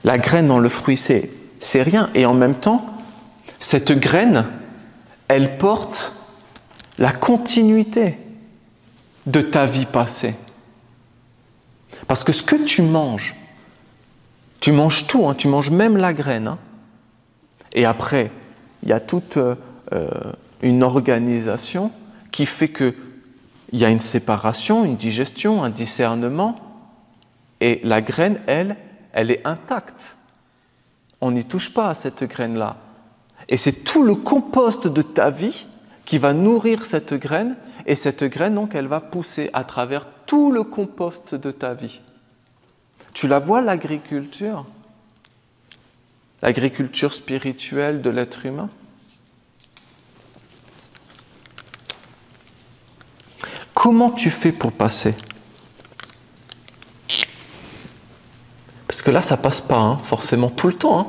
La graine dans le fruit, c'est rien. Et en même temps, cette graine, elle porte la continuité de ta vie passée. Parce que ce que tu manges tout, hein, tu manges même la graine. Hein. Et après, il y a toute une organisation qui fait qu'il y a une séparation, une digestion, un discernement. Et la graine, elle est intacte. On n'y touche pas à cette graine-là. Et c'est tout le compost de ta vie qui va nourrir cette graine. Et cette graine, donc, elle va pousser à travers tout le compost de ta vie. Tu la vois, l'agriculture? L'agriculture spirituelle de l'être humain? Comment tu fais pour passer? Parce que là, ça ne passe pas, hein, forcément, tout le temps. Hein.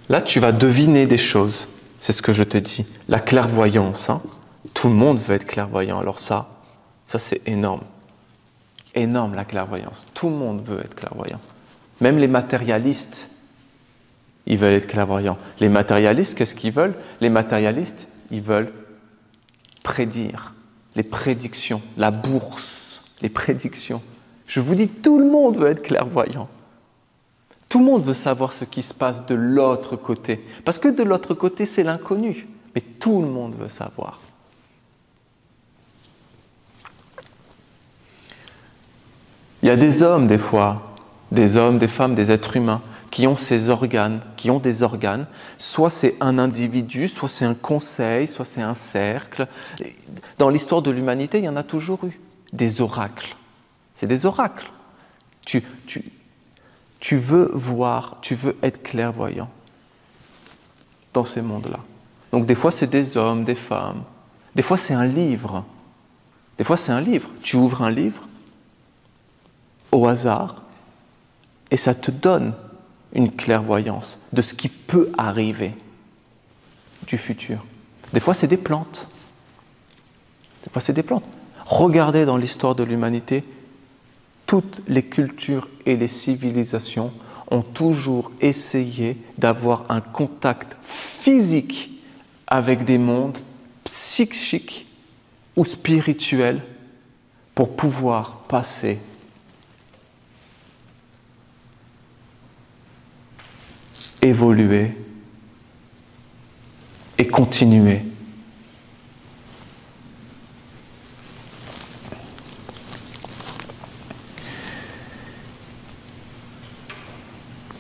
Là, tu vas deviner des choses. C'est ce que je te dis. La clairvoyance. Hein. Tout le monde veut être clairvoyant. Alors ça c'est énorme. Énorme, la clairvoyance. Tout le monde veut être clairvoyant. Même les matérialistes, ils veulent être clairvoyants. Les matérialistes, qu'est-ce qu'ils veulent? Les matérialistes, ils veulent prédire. Les prédictions, la bourse, les prédictions. Je vous dis, tout le monde veut être clairvoyant. Tout le monde veut savoir ce qui se passe de l'autre côté. Parce que de l'autre côté, c'est l'inconnu. Mais tout le monde veut savoir. Il y a des hommes, des fois, des hommes, des femmes, des êtres humains, qui ont ces organes, qui ont des organes. Soit c'est un individu, soit c'est un conseil, soit c'est un cercle. Dans l'histoire de l'humanité, il y en a toujours eu. Des oracles. C'est des oracles. Tu veux voir, tu veux être clairvoyant dans ces mondes-là. Donc des fois, c'est des hommes, des femmes. Des fois, c'est un livre. Des fois, c'est un livre. Tu ouvres un livre, au hasard, Et ça te donne une clairvoyance de ce qui peut arriver du futur. Des fois, c'est des plantes. Des fois, c'est des plantes. Regardez dans l'histoire de l'humanité, toutes les cultures et les civilisations ont toujours essayé d'avoir un contact physique avec des mondes psychiques ou spirituels pour pouvoir passer évoluer et continuer.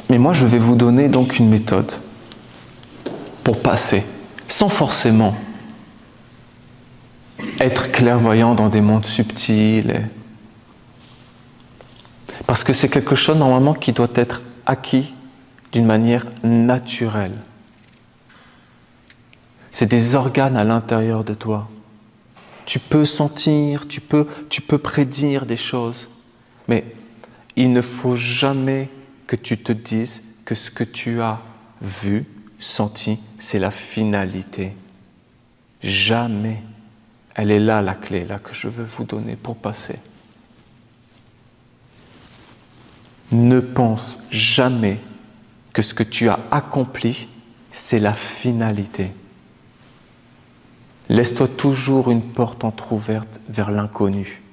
Mais moi, je vais vous donner donc une méthode pour passer, sans forcément être clairvoyant dans des mondes subtils. Parce que c'est quelque chose normalement qui doit être acquis d'une manière naturelle. C'est des organes à l'intérieur de toi. Tu peux sentir, tu peux prédire des choses, mais il ne faut jamais que tu te dises que ce que tu as vu, senti, c'est la finalité. Jamais. Elle est là, la clé, là, que je veux vous donner pour passer. Ne pense jamais que ce que tu as accompli, c'est la finalité. Laisse-toi toujours une porte entrouverte vers l'inconnu.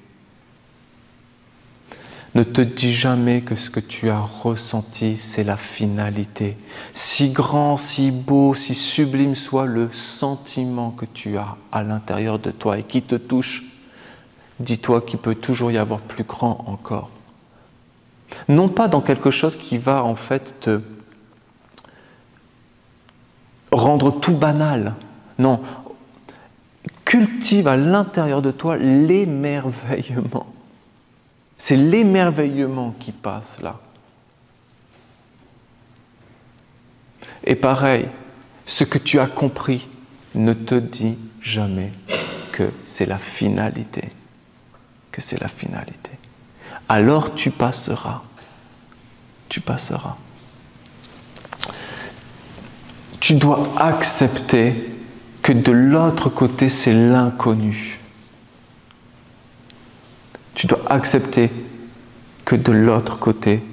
Ne te dis jamais que ce que tu as ressenti, c'est la finalité. Si grand, si beau, si sublime soit le sentiment que tu as à l'intérieur de toi et qui te touche, dis-toi qu'il peut toujours y avoir plus grand encore. Non pas dans quelque chose qui va en fait te rendre tout banal. Non, cultive à l'intérieur de toi l'émerveillement. C'est l'émerveillement qui passe là. Et pareil, ce que tu as compris, ne te dis jamais que c'est la finalité. Que c'est la finalité. Alors tu passeras. Tu passeras. Tu dois accepter que de l'autre côté, c'est l'inconnu. Tu dois accepter que de l'autre côté,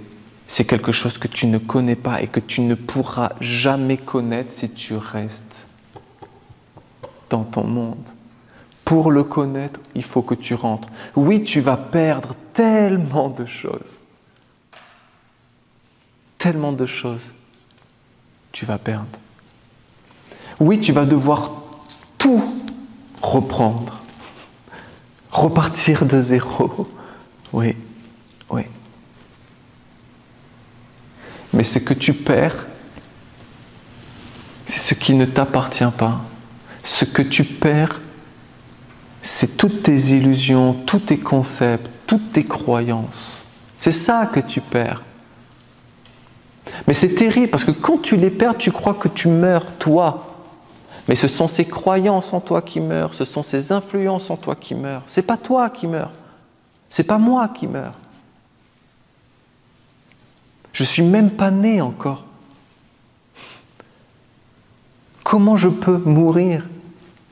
c'est quelque chose que tu ne connais pas et que tu ne pourras jamais connaître si tu restes dans ton monde. Pour le connaître, il faut que tu rentres. Oui, tu vas perdre tellement de choses. Tellement de choses. Tu vas perdre. Oui, tu vas devoir tout reprendre. Repartir de zéro. Oui, oui. Mais ce que tu perds, c'est ce qui ne t'appartient pas. Ce que tu perds, c'est toutes tes illusions, tous tes concepts, toutes tes croyances. C'est ça que tu perds. Mais c'est terrible parce que quand tu les perds, tu crois que tu meurs, toi. Mais ce sont ces croyances en toi qui meurent, ce sont ces influences en toi qui meurent. C'est pas toi qui meurs, c'est pas moi qui meurs. Je suis même pas né encore. Comment je peux mourir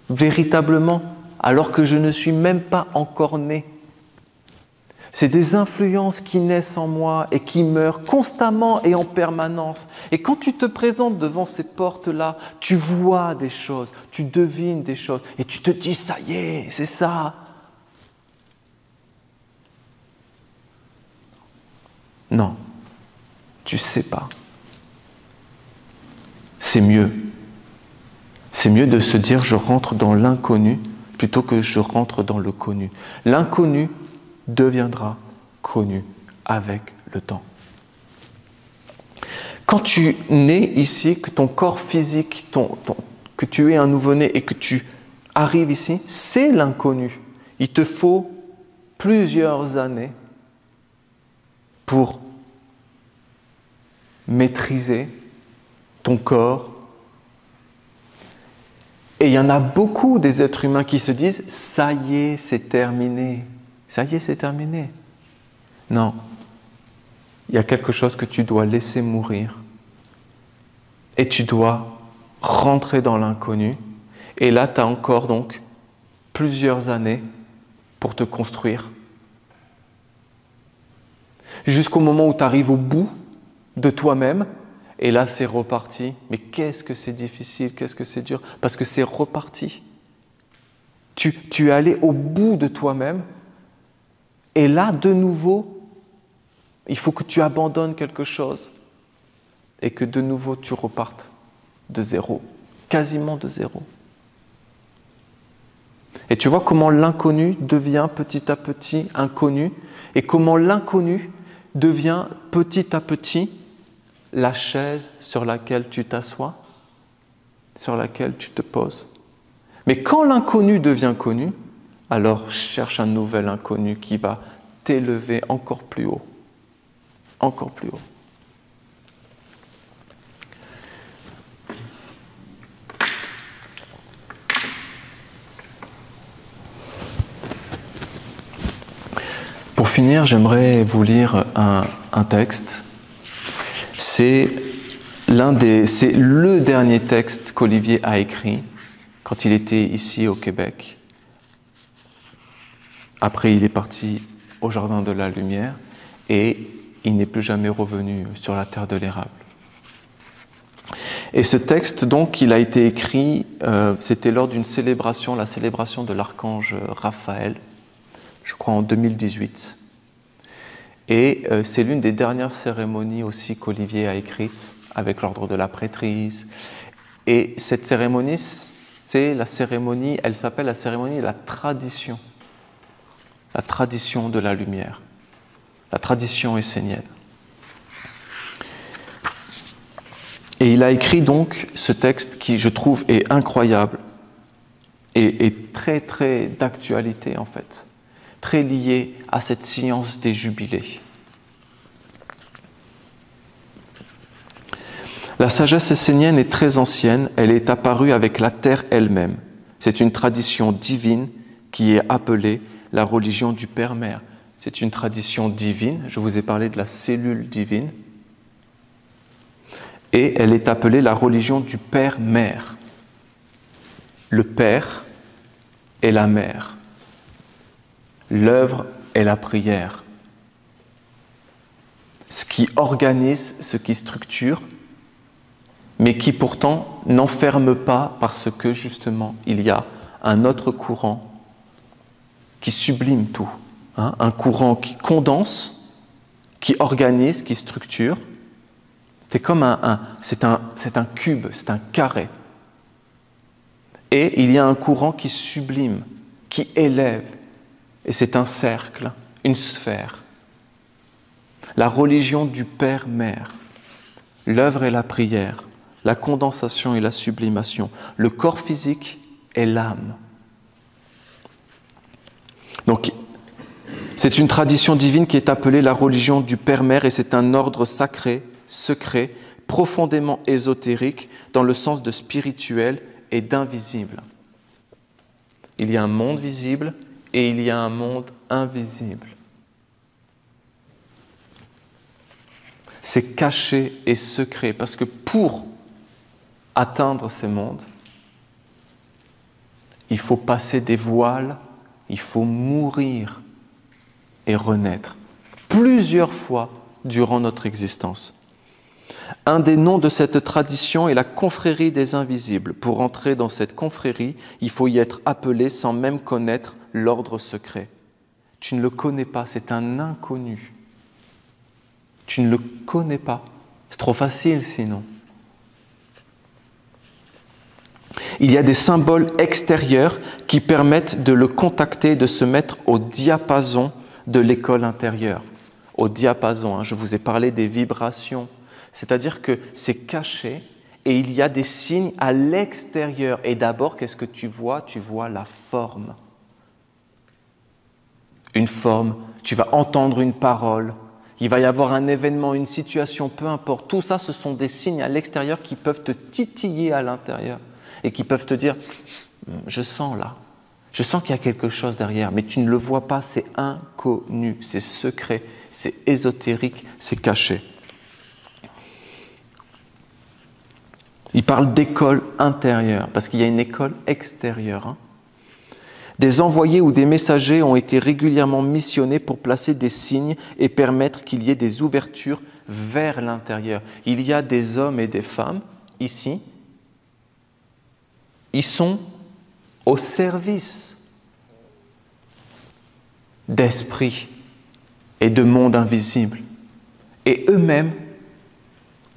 véritablement alors que je ne suis même pas encore né? C'est des influences qui naissent en moi et qui meurent constamment et en permanence. Et quand tu te présentes devant ces portes-là, tu vois des choses, tu devines des choses et tu te dis, ça y est, c'est ça. Non, tu sais pas. C'est mieux. C'est mieux de se dire, je rentre dans l'inconnu plutôt que je rentre dans le connu. L'inconnu deviendra connu avec le temps. Quand tu nais ici, que ton corps physique, que tu es un nouveau-né et que tu arrives ici, c'est l'inconnu. Il te faut plusieurs années pour maîtriser ton corps. Et il y en a beaucoup des êtres humains qui se disent « ça y est, c'est terminé ». Ça y est, c'est terminé. Non. il y a quelque chose que tu dois laisser mourir. Et tu dois rentrer dans l'inconnu. Et là, tu as encore donc plusieurs années pour te construire. Jusqu'au moment où tu arrives au bout de toi-même. Et là, c'est reparti. Mais qu'est-ce que c'est difficile, qu'est-ce que c'est dur. Parce que c'est reparti. Tu es allé au bout de toi-même. Et là, de nouveau, il faut que tu abandonnes quelque chose. Et que de nouveau, tu repartes de zéro. Quasiment de zéro. Et tu vois comment l'inconnu devient petit à petit inconnu. Et comment l'inconnu devient petit à petit la chaise sur laquelle tu t'assois, sur laquelle tu te poses. Mais quand l'inconnu devient connu, alors cherche un nouvel inconnu qui va t'élever encore plus haut. Encore plus haut. Pour finir, j'aimerais vous lire un texte. C'est le dernier texte qu'Olivier a écrit quand il était ici au Québec. Après, il est parti au Jardin de la Lumière et il n'est plus jamais revenu sur la terre de l'érable. Et ce texte, donc, il a été écrit, c'était lors d'une célébration, la célébration de l'archange Raphaël, je crois en 2018. Et c'est l'une des dernières cérémonies aussi qu'Olivier a écrites avec l'ordre de la prêtrise. Et cette cérémonie, c'est la cérémonie, elle s'appelle la cérémonie de la tradition de la lumière, la tradition essénienne. Et il a écrit donc ce texte qui, je trouve, est incroyable et très très d'actualité en fait. Très lié à cette science des jubilés. La sagesse essénienne est très ancienne, elle est apparue avec la terre elle-même. C'est une tradition divine qui est appelée la religion du Père-Mère. C'est une tradition divine, je vous ai parlé de la cellule divine, et elle est appelée la religion du Père-Mère. Le Père et la Mère. L'œuvre est la prière. Ce qui organise, ce qui structure, mais qui pourtant n'enferme pas parce que justement il y a un autre courant qui sublime tout. Un courant qui condense, qui organise, qui structure. C'est comme c'est un cube, c'est un carré. Et il y a un courant qui sublime, qui élève. Et c'est un cercle, une sphère. La religion du Père-Mère, l'œuvre et la prière, la condensation et la sublimation, le corps physique et l'âme. Donc, c'est une tradition divine qui est appelée la religion du Père-Mère et c'est un ordre sacré, secret, profondément ésotérique dans le sens de spirituel et d'invisible. Il y a un monde visible et il y a un monde invisible. C'est caché et secret, parce que pour atteindre ces mondes, il faut passer des voiles, il faut mourir et renaître plusieurs fois durant notre existence. Un des noms de cette tradition est la confrérie des invisibles. Pour entrer dans cette confrérie, il faut y être appelé sans même connaître l'ordre secret. Tu ne le connais pas, c'est un inconnu. Tu ne le connais pas. C'est trop facile sinon. Il y a des symboles extérieurs qui permettent de le contacter, de se mettre au diapason de l'école intérieure. Au diapason, je vous ai parlé des vibrations. C'est-à-dire que c'est caché et il y a des signes à l'extérieur. Et d'abord, qu'est-ce que tu vois? Tu vois la forme. Une forme, tu vas entendre une parole, il va y avoir un événement, une situation, peu importe. Tout ça, ce sont des signes à l'extérieur qui peuvent te titiller à l'intérieur et qui peuvent te dire « je sens là, je sens qu'il y a quelque chose derrière », mais tu ne le vois pas, c'est inconnu, c'est secret, c'est ésotérique, c'est caché. Il parle d'école intérieure, parce qu'il y a une école extérieure. Des envoyés ou des messagers ont été régulièrement missionnés pour placer des signes et permettre qu'il y ait des ouvertures vers l'intérieur. Il y a des hommes et des femmes, ici, ils sont au service d'esprit et de monde invisible. Et eux-mêmes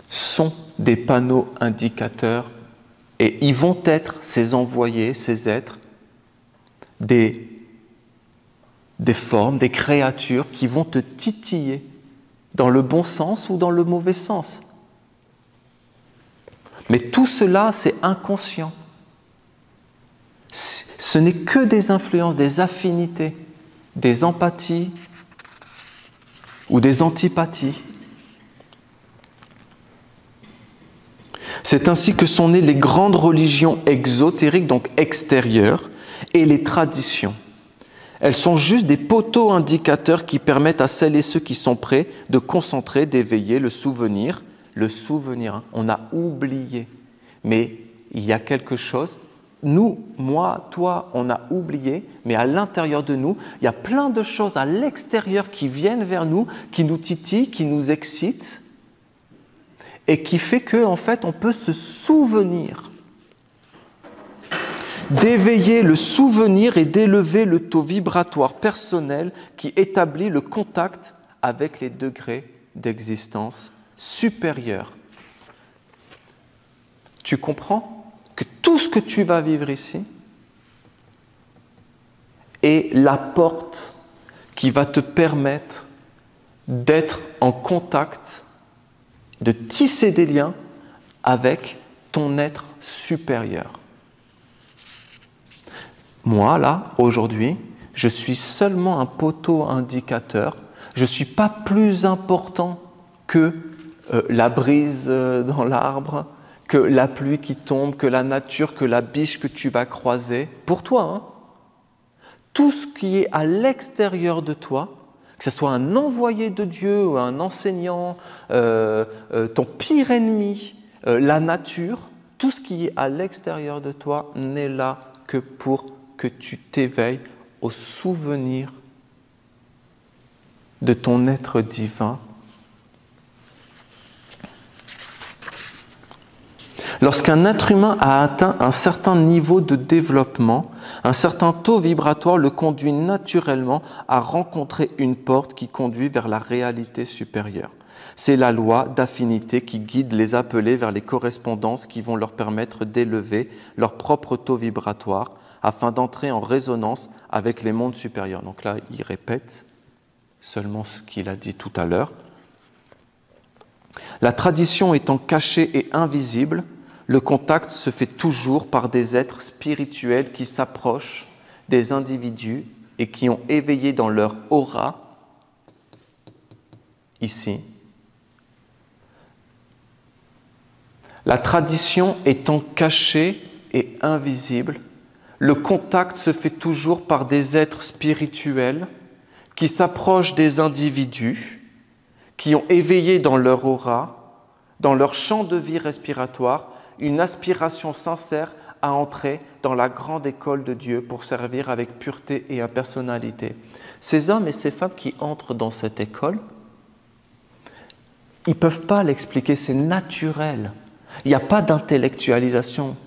sont des panneaux indicateurs et ils vont être, ces envoyés, ces êtres, des formes, des créatures qui vont te titiller dans le bon sens ou dans le mauvais sens. Mais tout cela, c'est inconscient. Ce n'est que des influences, des affinités, des empathies ou des antipathies. C'est ainsi que sont nées les grandes religions exotériques, donc extérieures, et les traditions. Elles sont juste des poteaux indicateurs qui permettent à celles et ceux qui sont prêts de concentrer, d'éveiller le souvenir. Le souvenir, on a oublié. Mais il y a quelque chose, nous, moi, toi, on a oublié, mais à l'intérieur de nous, il y a plein de choses à l'extérieur qui viennent vers nous, qui nous titillent, qui nous excitent, et qui fait qu'en fait, on peut se souvenir, d'éveiller le souvenir et d'élever le taux vibratoire personnel qui établit le contact avec les degrés d'existence supérieurs. Tu comprends que tout ce que tu vas vivre ici est la porte qui va te permettre d'être en contact, de tisser des liens avec ton être supérieur. Moi, là, aujourd'hui, je suis seulement un poteau indicateur. Je ne suis pas plus important que la brise dans l'arbre, que la pluie qui tombe, que la nature, que la biche que tu vas croiser. Pour toi, tout ce qui est à l'extérieur de toi, que ce soit un envoyé de Dieu ou un enseignant, ton pire ennemi, la nature, tout ce qui est à l'extérieur de toi n'est là que pour que tu t'éveilles au souvenir de ton être divin. Lorsqu'un être humain a atteint un certain niveau de développement, un certain taux vibratoire le conduit naturellement à rencontrer une porte qui conduit vers la réalité supérieure. C'est la loi d'affinité qui guide les appelés vers les correspondances qui vont leur permettre d'élever leur propre taux vibratoire afin d'entrer en résonance avec les mondes supérieurs. Donc là, il répète seulement ce qu'il a dit tout à l'heure. La tradition étant cachée et invisible, le contact se fait toujours par des êtres spirituels qui s'approchent des individus et qui ont éveillé dans leur aura, ici. La tradition étant cachée et invisible, le contact se fait toujours par des êtres spirituels qui s'approchent des individus, qui ont éveillé dans leur aura, dans leur champ de vie respiratoire, une aspiration sincère à entrer dans la grande école de Dieu pour servir avec pureté et impersonnalité. Ces hommes et ces femmes qui entrent dans cette école, ils ne peuvent pas l'expliquer, c'est naturel. Il n'y a pas d'intellectualisation.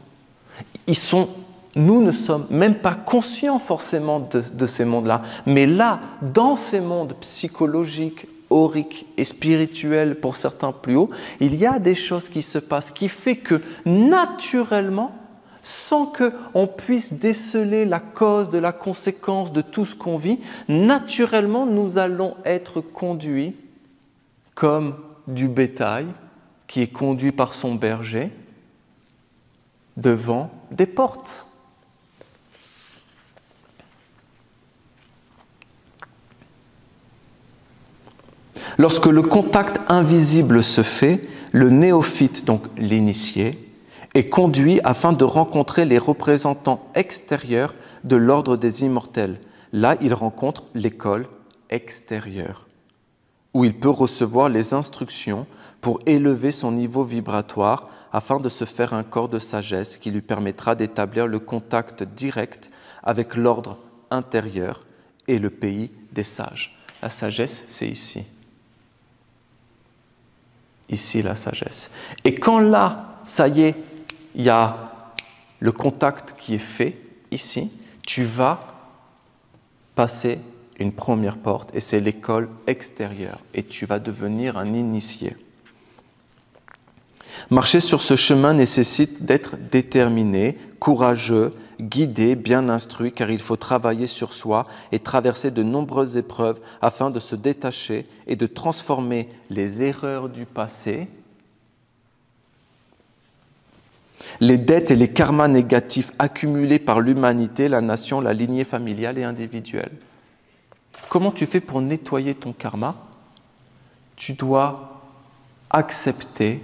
Nous ne sommes même pas conscients forcément de ces mondes-là. Mais là, dans ces mondes psychologiques, auriques et spirituels pour certains plus hauts, il y a des choses qui se passent qui fait que naturellement, sans qu'on puisse déceler la cause de la conséquence de tout ce qu'on vit, naturellement nous allons être conduits comme du bétail qui est conduit par son berger devant des portes. Lorsque le contact invisible se fait, le néophyte, donc l'initié, est conduit afin de rencontrer les représentants extérieurs de l'ordre des immortels. Là, il rencontre l'école extérieure. où il peut recevoir les instructions pour élever son niveau vibratoire afin de se faire un corps de sagesse qui lui permettra d'établir le contact direct avec l'ordre intérieur et le pays des sages. La sagesse, c'est ici. Ici, la sagesse. Et quand là, ça y est, il y a le contact qui est fait, ici, tu vas passer une première porte, et c'est l'école extérieure, et tu vas devenir un initié. Marcher sur ce chemin nécessite d'être déterminé, courageux, guidé, bien instruit, car il faut travailler sur soi et traverser de nombreuses épreuves afin de se détacher et de transformer les erreurs du passé, les dettes et les karmas négatifs accumulés par l'humanité, la nation, la lignée familiale et individuelle. Comment tu fais pour nettoyer ton karma? Tu dois accepter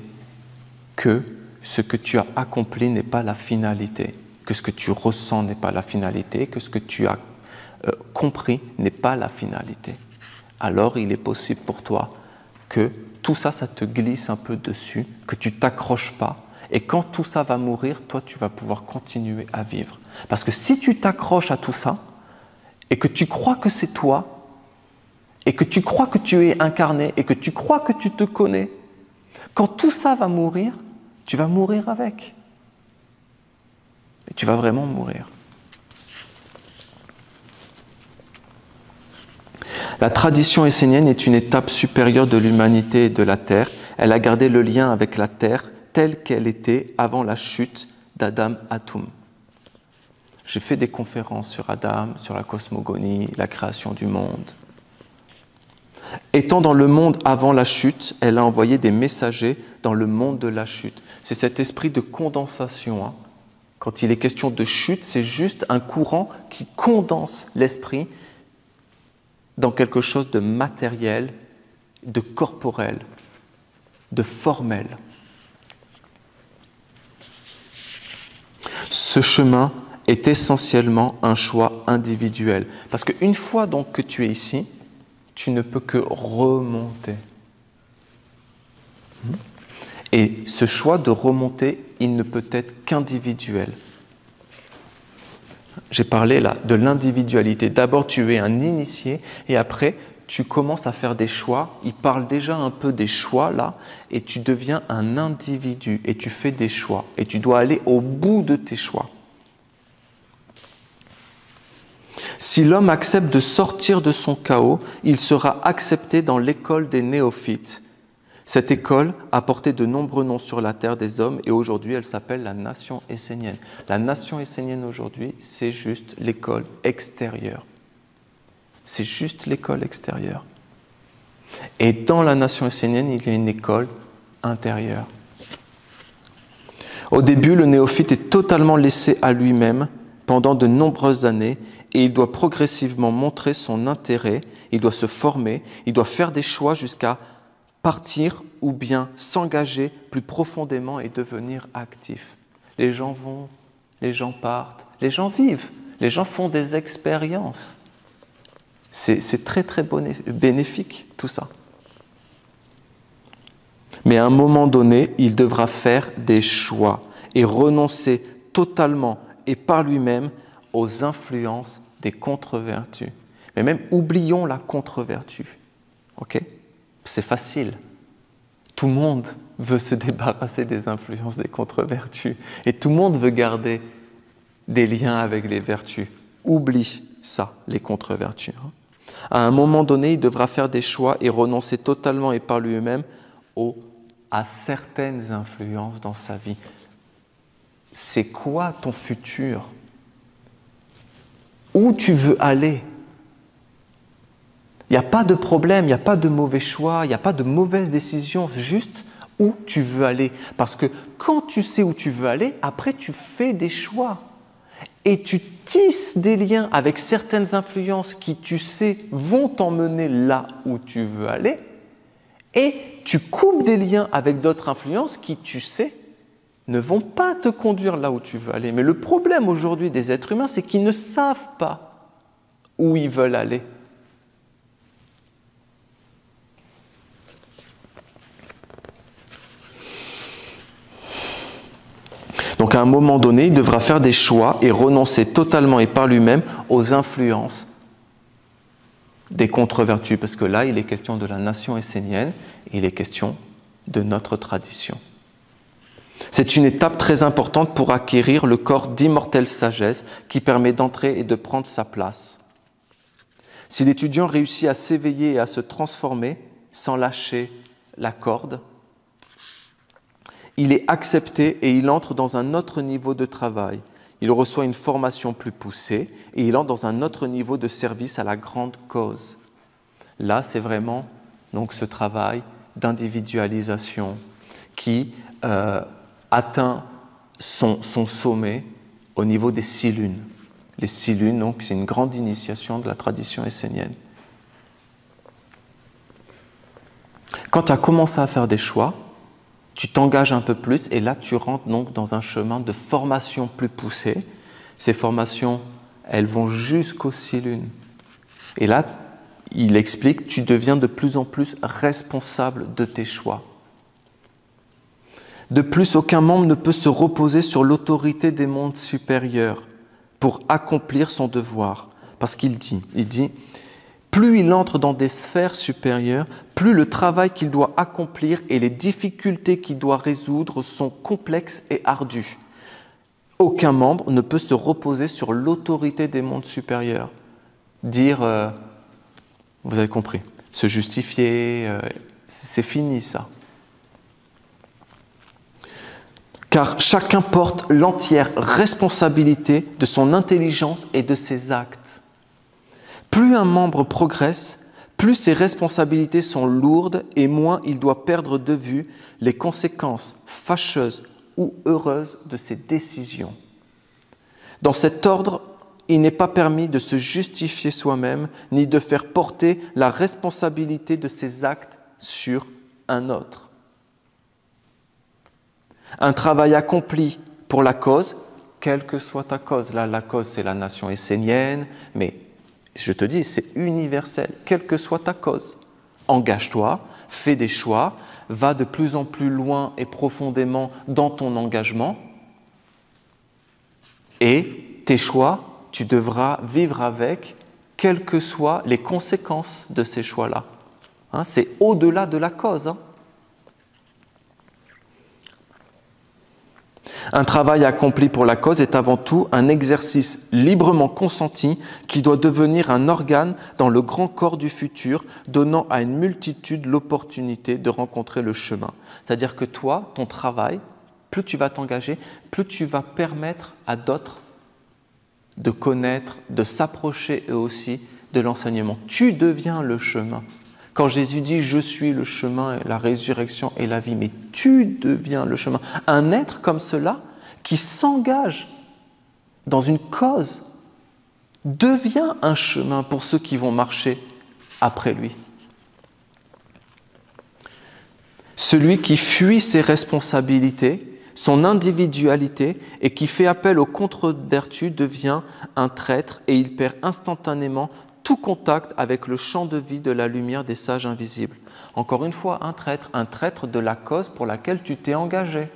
que ce que tu as accompli n'est pas la finalité, que ce que tu ressens n'est pas la finalité, que ce que tu as compris n'est pas la finalité. Alors il est possible pour toi que tout ça, ça te glisse un peu dessus, que tu ne t'accroches pas, et quand tout ça va mourir, toi tu vas pouvoir continuer à vivre. Parce que si tu t'accroches à tout ça, et que tu crois que c'est toi, et que tu crois que tu es incarné, et que tu crois que tu te connais, quand tout ça va mourir, tu vas mourir avec. Et tu vas vraiment mourir. La tradition essénienne est une étape supérieure de l'humanité et de la Terre. Elle a gardé le lien avec la Terre telle qu'elle était avant la chute d'Adam Atum. J'ai fait des conférences sur Adam, sur la cosmogonie, la création du monde. Étant dans le monde avant la chute, elle a envoyé des messagers dans le monde de la chute. C'est cet esprit de condensation. Hein. Quand il est question de chute, c'est juste un courant qui condense l'esprit dans quelque chose de matériel, de corporel, de formel. Ce chemin est essentiellement un choix individuel. Parce qu'une fois donc que tu es ici, tu ne peux que remonter. Et ce choix de remonter, il ne peut être qu'individuel. J'ai parlé là de l'individualité. D'abord, tu es un initié et après, tu commences à faire des choix. Il parle déjà un peu des choix là et tu deviens un individu et tu fais des choix et tu dois aller au bout de tes choix. Si l'homme accepte de sortir de son chaos, il sera accepté dans l'école des néophytes. Cette école a porté de nombreux noms sur la terre des hommes et aujourd'hui elle s'appelle la nation essénienne. La nation essénienne aujourd'hui, c'est juste l'école extérieure. C'est juste l'école extérieure. Et dans la nation essénienne, il y a une école intérieure. Au début, le néophyte est totalement laissé à lui-même pendant de nombreuses années et il doit progressivement montrer son intérêt, il doit se former, il doit faire des choix jusqu'à partir ou bien s'engager plus profondément et devenir actif. Les gens vont, les gens partent, les gens vivent, les gens font des expériences. C'est très très bénéfique tout ça. Mais à un moment donné, il devra faire des choix et renoncer totalement et par lui-même aux influences des contre-vertus. Mais même oublions la contre-vertu. Ok ? C'est facile. Tout le monde veut se débarrasser des influences des contre-vertus. Et tout le monde veut garder des liens avec les vertus. Oublie ça, les contre-vertus. À un moment donné, il devra faire des choix et renoncer totalement et par lui-même à certaines influences dans sa vie. C'est quoi ton futur ? Où tu veux aller ? Il n'y a pas de problème, il n'y a pas de mauvais choix, il n'y a pas de mauvaise décision, juste où tu veux aller. Parce que quand tu sais où tu veux aller, après tu fais des choix. Et tu tisses des liens avec certaines influences qui, tu sais, vont t'emmener là où tu veux aller. Et tu coupes des liens avec d'autres influences qui, tu sais, ne vont pas te conduire là où tu veux aller. Mais le problème aujourd'hui des êtres humains, c'est qu'ils ne savent pas où ils veulent aller. Donc à un moment donné, il devra faire des choix et renoncer totalement et par lui-même aux influences des contre-vertus, parce que là, il est question de la nation essénienne, et il est question de notre tradition. C'est une étape très importante pour acquérir le corps d'immortelle sagesse qui permet d'entrer et de prendre sa place. Si l'étudiant réussit à s'éveiller et à se transformer sans lâcher la corde, il est accepté et il entre dans un autre niveau de travail. Il reçoit une formation plus poussée et il entre dans un autre niveau de service à la grande cause. Là, c'est vraiment donc, ce travail d'individualisation qui atteint son sommet au niveau des 6 lunes. Les 6 lunes, donc, c'est une grande initiation de la tradition essénienne. Quand tu as commencé à faire des choix, tu t'engages un peu plus et là, tu rentres donc dans un chemin de formation plus poussée. Ces formations, elles vont jusqu'aux 6 lunes. Et là, il explique, tu deviens de plus en plus responsable de tes choix. De plus, aucun membre ne peut se reposer sur l'autorité des mondes supérieurs pour accomplir son devoir. Parce qu'il dit, plus il entre dans des sphères supérieures, plus le travail qu'il doit accomplir et les difficultés qu'il doit résoudre sont complexes et ardus. Aucun membre ne peut se reposer sur l'autorité des mondes supérieurs. Dire, vous avez compris, se justifier, c'est fini ça. Car chacun porte l'entière responsabilité de son intelligence et de ses actes. Plus un membre progresse, plus ses responsabilités sont lourdes et moins il doit perdre de vue les conséquences fâcheuses ou heureuses de ses décisions. Dans cet ordre, il n'est pas permis de se justifier soi-même ni de faire porter la responsabilité de ses actes sur un autre. Un travail accompli pour la cause, quelle que soit ta cause. Là, la cause, c'est la nation essénienne, mais je te dis, c'est universel, quelle que soit ta cause. Engage-toi, fais des choix, va de plus en plus loin et profondément dans ton engagement. Et tes choix, tu devras vivre avec, quelles que soient les conséquences de ces choix-là. Hein, c'est au-delà de la cause. Un travail accompli pour la cause est avant tout un exercice librement consenti qui doit devenir un organe dans le grand corps du futur, donnant à une multitude l'opportunité de rencontrer le chemin. C'est-à-dire que toi, ton travail, plus tu vas t'engager, plus tu vas permettre à d'autres de connaître, de s'approcher eux aussi de l'enseignement. Tu deviens le chemin. Quand Jésus dit « Je suis le chemin, la résurrection et la vie », mais tu deviens le chemin. Un être comme cela, qui s'engage dans une cause, devient un chemin pour ceux qui vont marcher après lui. Celui qui fuit ses responsabilités, son individualité et qui fait appel aux contre-vertus devient un traître et il perd instantanément tout contact avec le champ de vie de la lumière des sages invisibles. Encore une fois, un traître de la cause pour laquelle tu t'es engagé.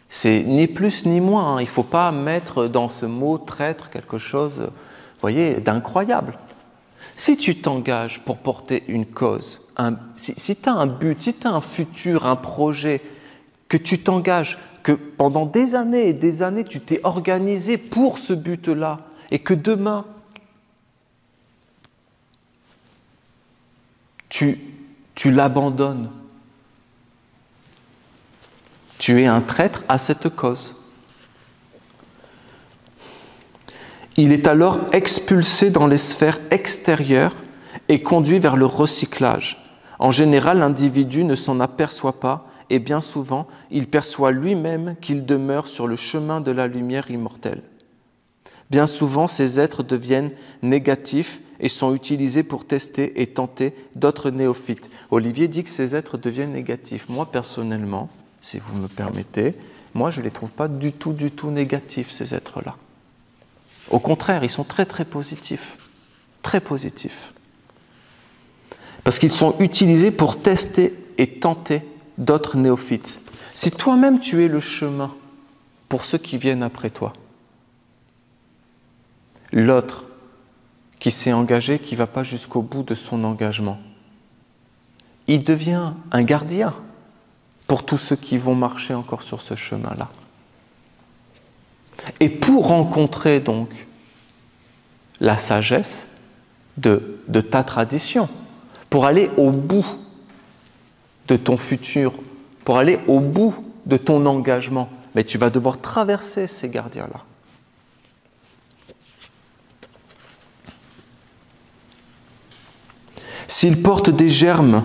C'est ni plus ni moins. Il ne faut pas mettre dans ce mot traître quelque chose, vous voyez, d'incroyable. Si tu t'engages pour porter une cause, si tu as un but, si tu as un futur, un projet, que tu t'engages, que pendant des années et des années, tu t'es organisé pour ce but-là, et que demain, tu l'abandonnes. Tu es un traître à cette cause. Il est alors expulsé dans les sphères extérieures et conduit vers le recyclage. En général, l'individu ne s'en aperçoit pas et bien souvent, il perçoit lui-même qu'il demeure sur le chemin de la lumière immortelle. Bien souvent, ces êtres deviennent négatifs et sont utilisés pour tester et tenter d'autres néophytes. Olivier dit que ces êtres deviennent négatifs. Moi, personnellement, si vous me permettez, moi, je ne les trouve pas du tout négatifs, ces êtres-là. Au contraire, ils sont très, très positifs. Très positifs. Parce qu'ils sont utilisés pour tester et tenter d'autres néophytes. Si toi-même, tu es le chemin, pour ceux qui viennent après toi. L'autre qui s'est engagé, qui ne va pas jusqu'au bout de son engagement, il devient un gardien pour tous ceux qui vont marcher encore sur ce chemin-là. Et pour rencontrer donc la sagesse de ta tradition, pour aller au bout de ton futur, pour aller au bout de ton engagement, mais tu vas devoir traverser ces gardiens-là. S'ils portent des germes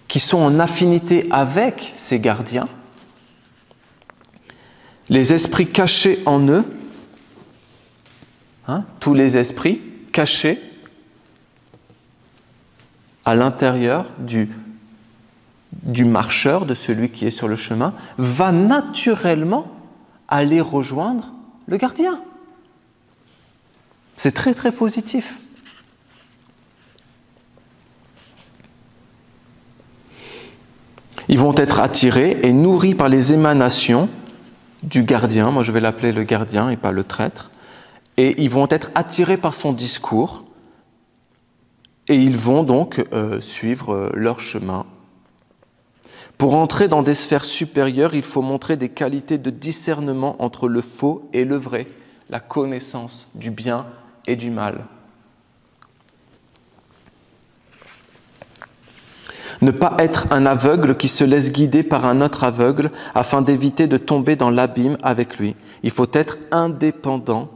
qui sont en affinité avec ces gardiens, les esprits cachés en eux, tous les esprits cachés à l'intérieur du marcheur, de celui qui est sur le chemin, va naturellement aller rejoindre le gardien. C'est très très positif. Ils vont être attirés et nourris par les émanations du gardien, moi je vais l'appeler le gardien et pas le traître, et ils vont être attirés par son discours et ils vont donc suivre leur chemin. Pour entrer dans des sphères supérieures, il faut montrer des qualités de discernement entre le faux et le vrai, la connaissance du bien et du mal. Ne pas être un aveugle qui se laisse guider par un autre aveugle afin d'éviter de tomber dans l'abîme avec lui. Il faut être indépendant,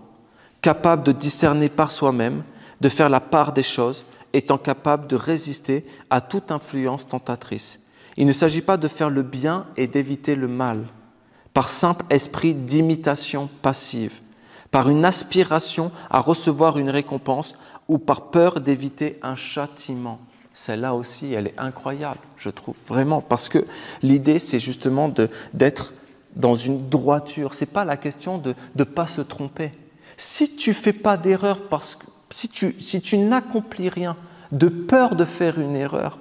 capable de discerner par soi-même, de faire la part des choses, étant capable de résister à toute influence tentatrice. Il ne s'agit pas de faire le bien et d'éviter le mal, par simple esprit d'imitation passive, par une aspiration à recevoir une récompense ou par peur d'éviter un châtiment. Celle-là aussi, elle est incroyable, je trouve, vraiment, parce que l'idée, c'est justement d'être dans une droiture. Ce n'est pas la question de ne pas se tromper. Si tu ne fais pas d'erreur, si tu n'accomplis rien, de peur de faire une erreur,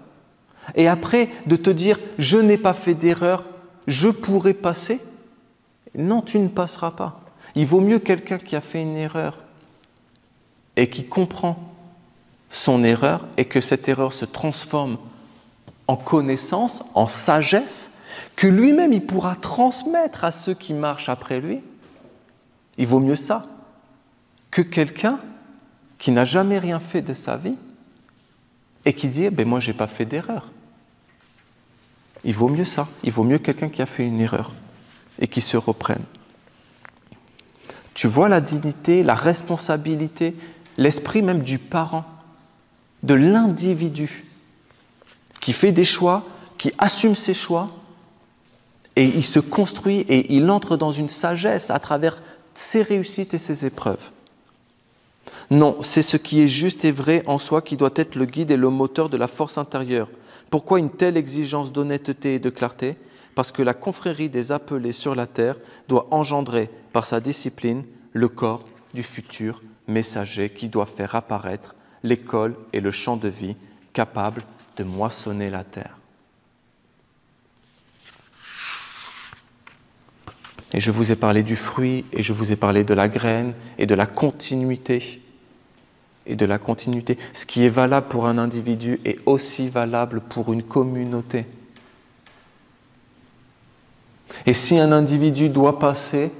et après de te dire « je n'ai pas fait d'erreur, je pourrais passer », non, tu ne passeras pas. Il vaut mieux quelqu'un qui a fait une erreur et qui comprend son erreur et que cette erreur se transforme en connaissance, en sagesse, que lui-même il pourra transmettre à ceux qui marchent après lui. Il vaut mieux ça que quelqu'un qui n'a jamais rien fait de sa vie et qui dit « moi, je n'ai pas fait d'erreur ». Il vaut mieux ça. Il vaut mieux quelqu'un qui a fait une erreur et qui se reprenne. Tu vois la dignité, la responsabilité, l'esprit même du parent, de l'individu qui fait des choix, qui assume ses choix, et il se construit et il entre dans une sagesse à travers ses réussites et ses épreuves. Non, c'est ce qui est juste et vrai en soi qui doit être le guide et le moteur de la force intérieure. Pourquoi une telle exigence d'honnêteté et de clarté ? Parce que la confrérie des appelés sur la terre doit engendrer par sa discipline le corps du futur messager qui doit faire apparaître l'école et le champ de vie capables de moissonner la terre. Et je vous ai parlé du fruit, et je vous ai parlé de la graine, et de la continuité. Et de la continuité. Ce qui est valable pour un individu est aussi valable pour une communauté. Et si un individu doit passer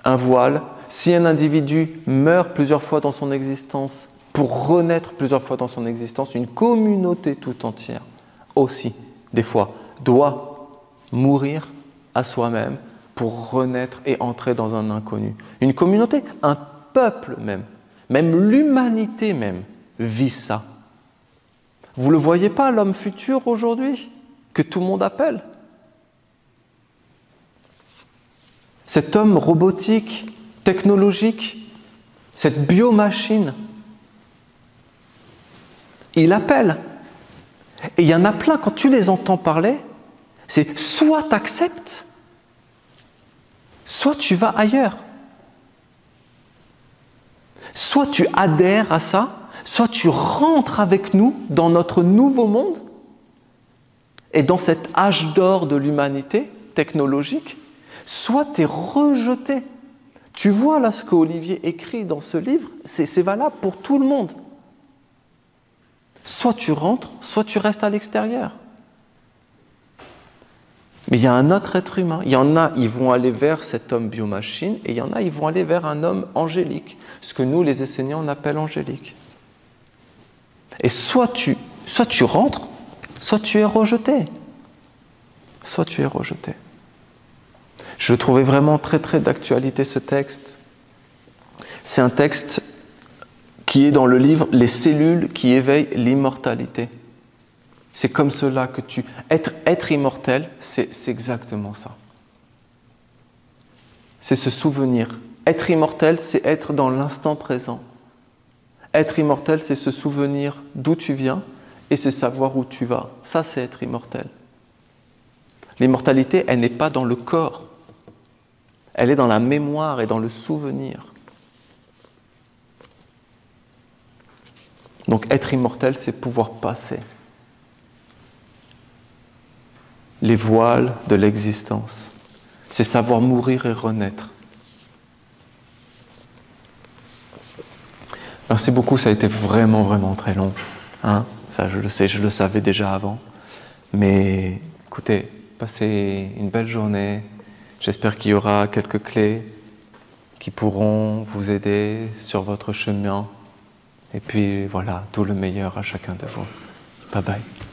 un voile, si un individu meurt plusieurs fois dans son existence pour renaître plusieurs fois dans son existence, une communauté tout entière aussi, des fois, doit mourir à soi-même pour renaître et entrer dans un inconnu. Une communauté, un peuple même l'humanité même vit ça. Vous ne le voyez pas, l'homme futur aujourd'hui, que tout le monde appelle ? Cet homme robotique, technologique, cette biomachine, il appelle. Et il y en a plein, quand tu les entends parler, c'est soit tu acceptes, soit tu vas ailleurs. Soit tu adhères à ça, soit tu rentres avec nous dans notre nouveau monde et dans cet âge d'or de l'humanité technologique, soit tu es rejeté. Tu vois là ce qu'Olivier écrit dans ce livre, c'est valable pour tout le monde. Soit tu rentres, soit tu restes à l'extérieur. Mais il y a un autre être humain. Il y en a, ils vont aller vers cet homme biomachine, et il y en a, ils vont aller vers un homme angélique, ce que nous, les Esséniens, on appelle angélique. Et soit tu rentres, soit tu es rejeté. Soit tu es rejeté. Je le trouvais vraiment très très d'actualité ce texte. C'est un texte qui est dans le livre « Les cellules qui éveillent l'immortalité ». C'est comme cela que tu... Être immortel, c'est exactement ça. C'est se souvenir. Être immortel, c'est être dans l'instant présent. Être immortel, c'est se souvenir d'où tu viens et c'est savoir où tu vas. Ça, c'est être immortel. L'immortalité, elle n'est pas dans le corps. Elle est dans la mémoire et dans le souvenir. Donc être immortel, c'est pouvoir passer les voiles de l'existence. C'est savoir mourir et renaître. Merci beaucoup, ça a été vraiment, vraiment très long. Hein? Ça, je le sais, je le savais déjà avant. Mais écoutez, passez une belle journée. J'espère qu'il y aura quelques clés qui pourront vous aider sur votre chemin. Et puis voilà, tout le meilleur à chacun de vous. Bye bye.